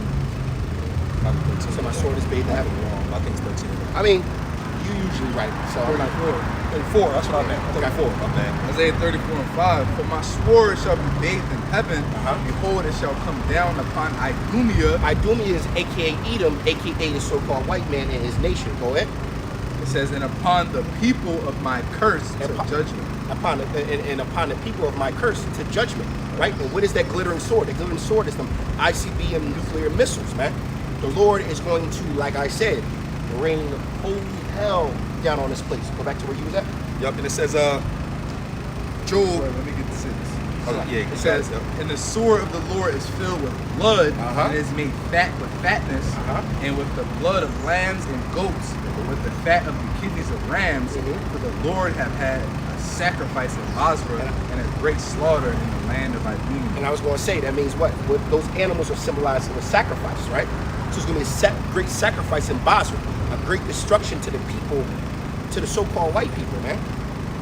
Probably 13. So my sword is bathed in heaven. I think it's 13. I mean, you usually right. So I'm like, 34. That's what I meant. Okay. 34. My bad. Isaiah 34:5. For my sword shall be bathed in heaven. Behold, it shall come down upon Idumea. Idumea is aka Edom, aka the so-called white man and his nation. Go ahead. It says, and upon the people of my curse to judgment. Upon upon the people of my curse to judgment, right? And what is that glittering sword? The glittering sword is them ICBM nuclear missiles, man. The Lord is going to, like I said, rain holy hell down on this place. Go back to where you was at. Yep, and it says, Job, let me get to 6. yeah, It says, and the sword of the Lord is filled with blood, and is made fat with fatness, and with the blood of lambs and goats, and with the fat of the kidneys of rams. For the Lord have had a sacrifice in Basra, and a great slaughter in the land of Idumea. And I was going to say, that means what? Those animals are symbolizing the sacrifice, right? So it's going to be a great sacrifice in Basra, a great destruction to the people, to the so-called white people, man.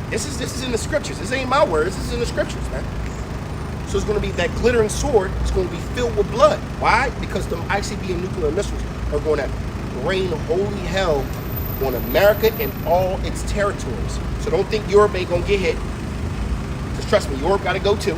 This is in the scriptures. This ain't my words. This is in the scriptures, man. So it's going to be that glittering sword. It's going to be filled with blood. Why? Because the ICBM nuclear missiles are going to rain holy hell on America and all its territories. So don't think Europe ain't going to get hit. Because trust me, Europe got to go too.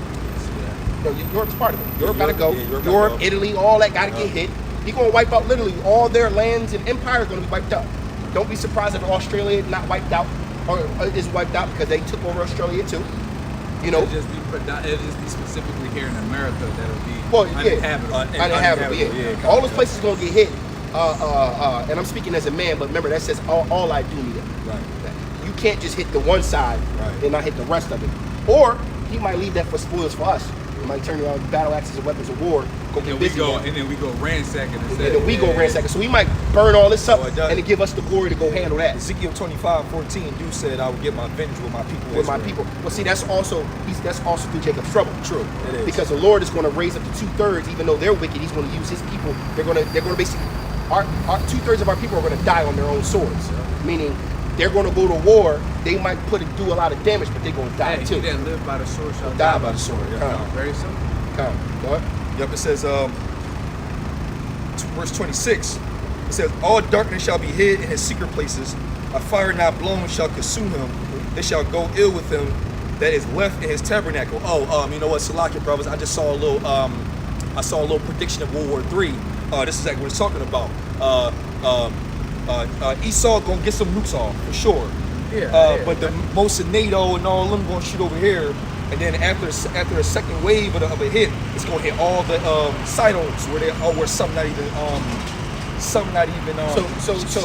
No, Europe's part of it. Europe got to go. Europe, Italy, all that got to get hit. He's going to wipe out literally all their lands and empires going to be wiped out. Don't be surprised if Australia is not wiped out or is wiped out because they took over Australia too. You know, It'll just be specifically here in America that'll be uninhabitable. Uninhabitable. Yeah. All those places going to get hit. And I'm speaking as a man, but remember that says all I do need it. Right. You can't just hit the one side and not hit the rest of it. Or he might leave that for spoils for us. He might turn around battle axes and weapons of war. And then we go ransacking And then we go ransacking. So we might burn all this up Oh, it does. and to give us the glory to go handle that. Ezekiel 25:14, you said, I will get my vengeance with my people. With my Israel. people. Well, see, that's also through Jacob's trouble. True, it is. Because the Lord is going to raise up to 2/3, even though they're wicked. He's going to use his people. They're going to basically, our 2/3 of our people are going to die on their own swords. Meaning, they're going to go to war. They might do a lot of damage, but they're going to die too. He that live by the sword shall Die by the sword. Very simple. Go ahead. Yep, it says, verse 26, it says, all darkness shall be hid in his secret places. A fire not blown shall consume him. It shall go ill with him that is left in his tabernacle. You know what, Salakia brothers, I just saw a little prediction of World War III. This is exactly what it's talking about. Esau gonna get some nukes off for sure. But the most of NATO and all of them gonna shoot over here. And then after a second wave of a hit, it's gonna hit all the silos where some not even So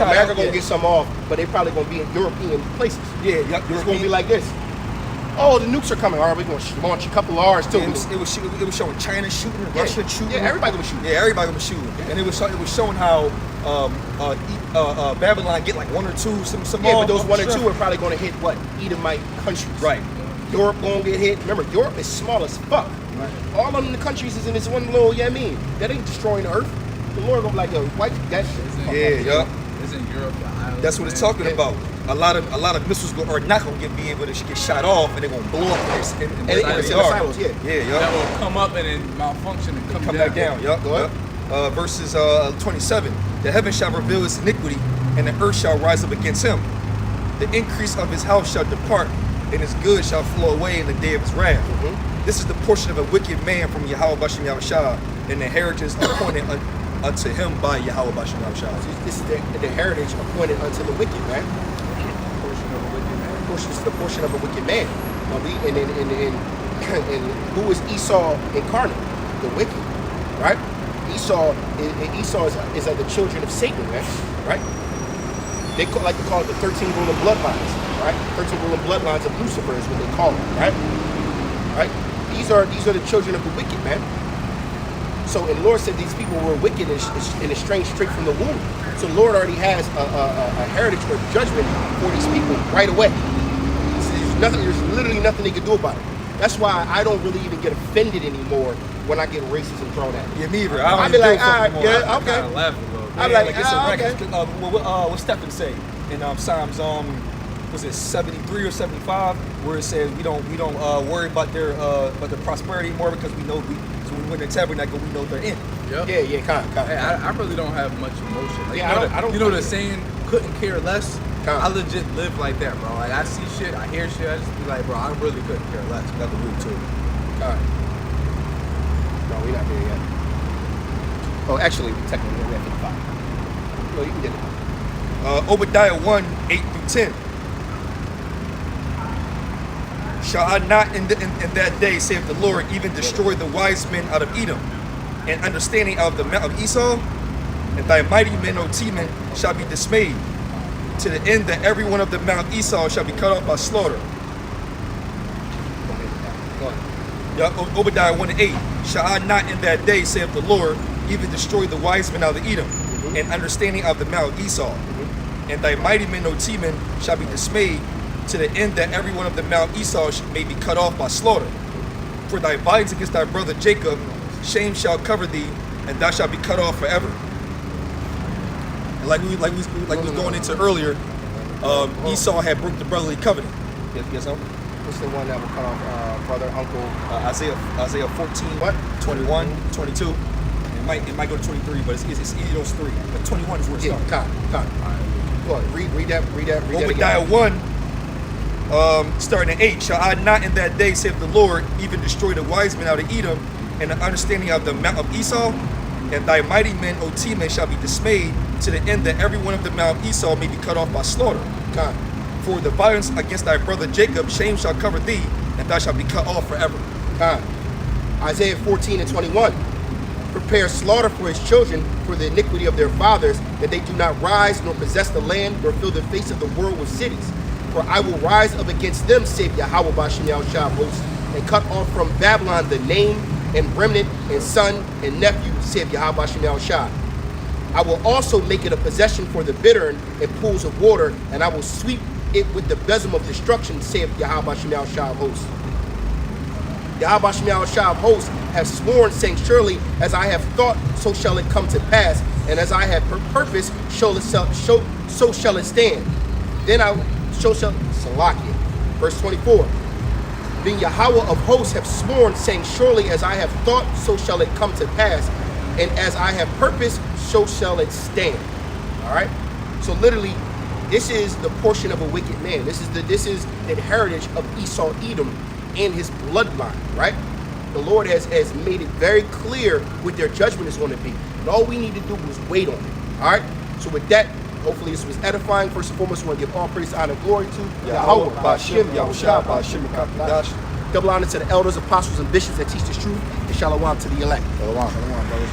America gonna get some off, but they probably gonna be in European places. Yeah, It's gonna be like this. Oh, the nukes are coming. All right, we're gonna launch a couple of ours too. It was showing China shooting, Russia shooting. Yeah, everybody was shooting. Yeah, everybody was shooting. And it was showing how Babylon get like one or two, some Yeah, but those one or two are probably gonna hit what? Edomite countries. Right. Europe gonna get hit. Remember, Europe is small as fuck. Right. All of them, the countries is in this one little, that ain't destroying the earth. The Lord gonna be like, yo, wipe that shit. It's in Europe, the islands. That's what it's talking about. A lot of missiles are not gonna be able to get shot off, and they're gonna blow up in the silos. That will come up and then malfunction and come back down. Go ahead. Verses 27. The heaven shall reveal his iniquity, and the earth shall rise up against him. The increase of his house shall depart, and his good shall flow away in the day of his wrath. This is the portion of a wicked man from Yahweh Bashem Yahushua, and the heritage appointed unto him by Yahweh Bashem Yahushua. This is the heritage appointed unto the wicked man. This is the portion of a wicked man. And who is Esau incarnate? The wicked, right? Esau is like the children of Satan, man, right? They like to call it the 13 ruling bloodlines, right? 13 ruling bloodlines of Lucifer is what they call it, right? Right? These are the children of the wicked, man. So, and the Lord said these people were wicked and estranged straight from the womb. So the Lord already has a heritage or judgment for these people right away. There's literally nothing they can do about it. That's why I don't really even get offended anymore when I get racism thrown at me. Yeah, me either. I'll be like, all right, okay. yeah, okay. I laugh a little bit. I'm like, it's a okay. record. What Stephen say in Psalms was it 73 or 75, where it says we don't worry about their prosperity more because we know when we win the tabernacle we know they're in. Yep. Yeah, kind. Hey, I really don't have much emotion. Like, Yeah, I don't You know really. the saying, couldn't care less? Kinda. I legit live like that, bro. Like, I see shit, I hear shit, I just be like, bro, I really couldn't care less. We got to move too. Kind. No, we're not there yet. Oh, actually, technically, we're at 55. No, you can get it. Obadiah 1, 8 through 10. Shall I not in that day, saith the Lord, even destroy the wise men out of Edom, and understanding out of the mount of Esau? And thy mighty men, O Teman, shall be dismayed, to the end that every one of the mount of Esau shall be cut off by slaughter. Go ahead. Obadiah 1 and 8. Shall I not in that day, saith the Lord, even destroy the wise men out of Edom, and understanding out of the mount of Esau? And thy mighty men, O Teman, shall be dismayed, to the end that every one of the mount Esau may be cut off by slaughter. For thy violence against thy brother Jacob, shame shall cover thee, and thou shalt be cut off forever. And like we was going into earlier, Esau had broke the brotherly covenant. Yes, sir? What's the one that will cut off brother, uncle? Isaiah 14, What? 21, 22. It might go to 23, but it's either those three. But 21 is where it Yeah, starts. kind. Go ahead. Read that. Obadiah 1, starting at 8. Shall I not in that day, saith the Lord, even destroy the wise men out of Edom, and the understanding of the mount of Esau? And thy mighty men, O Teman, shall be dismayed, to the end that every one of the mount of Esau may be cut off by slaughter. Kind. For the violence against thy brother Jacob, shame shall cover thee, and thou shalt be cut off forever. Kind. Isaiah 14 and 21. Prepare slaughter for his children for the iniquity of their fathers, that they do not rise nor possess the land, nor fill the face of the world with cities. For I will rise up against them, saith Yahweh Ba'ashem Yahushua of hosts, and cut off from Babylon the name and remnant and son and nephew, saith Yahweh Ba'ashem Yahushua. I will also make it a possession for the bittern and pools of water, and I will sweep it with the besom of destruction, saith Yahweh Ba'ashem Yahushua of hosts. Yahweh Ba'ashem Yahushua of hosts have sworn, saying, surely as I have thought, so shall it come to pass, and as I have purposed, so shall it stand. Then Salakia. Verse 24. Then Yahweh of hosts have sworn, saying, surely as I have thought, so shall it come to pass, and as I have purposed, so shall it stand. All right. So literally, this is the portion of a wicked man. This is the heritage of Esau, Edom, and his bloodline. Right. The Lord has made it very clear what their judgment is going to be, and all we need to do is wait on it. All right. So with that, hopefully this was edifying. First and foremost, we want to give all praise, honor, and glory to Yahweh Ba'ashem Yahushua Ba'ashem Yakadosh. Double honor to the elders, apostles, and bishops that teach this truth, and shalom to the elect. Shalom, brothers.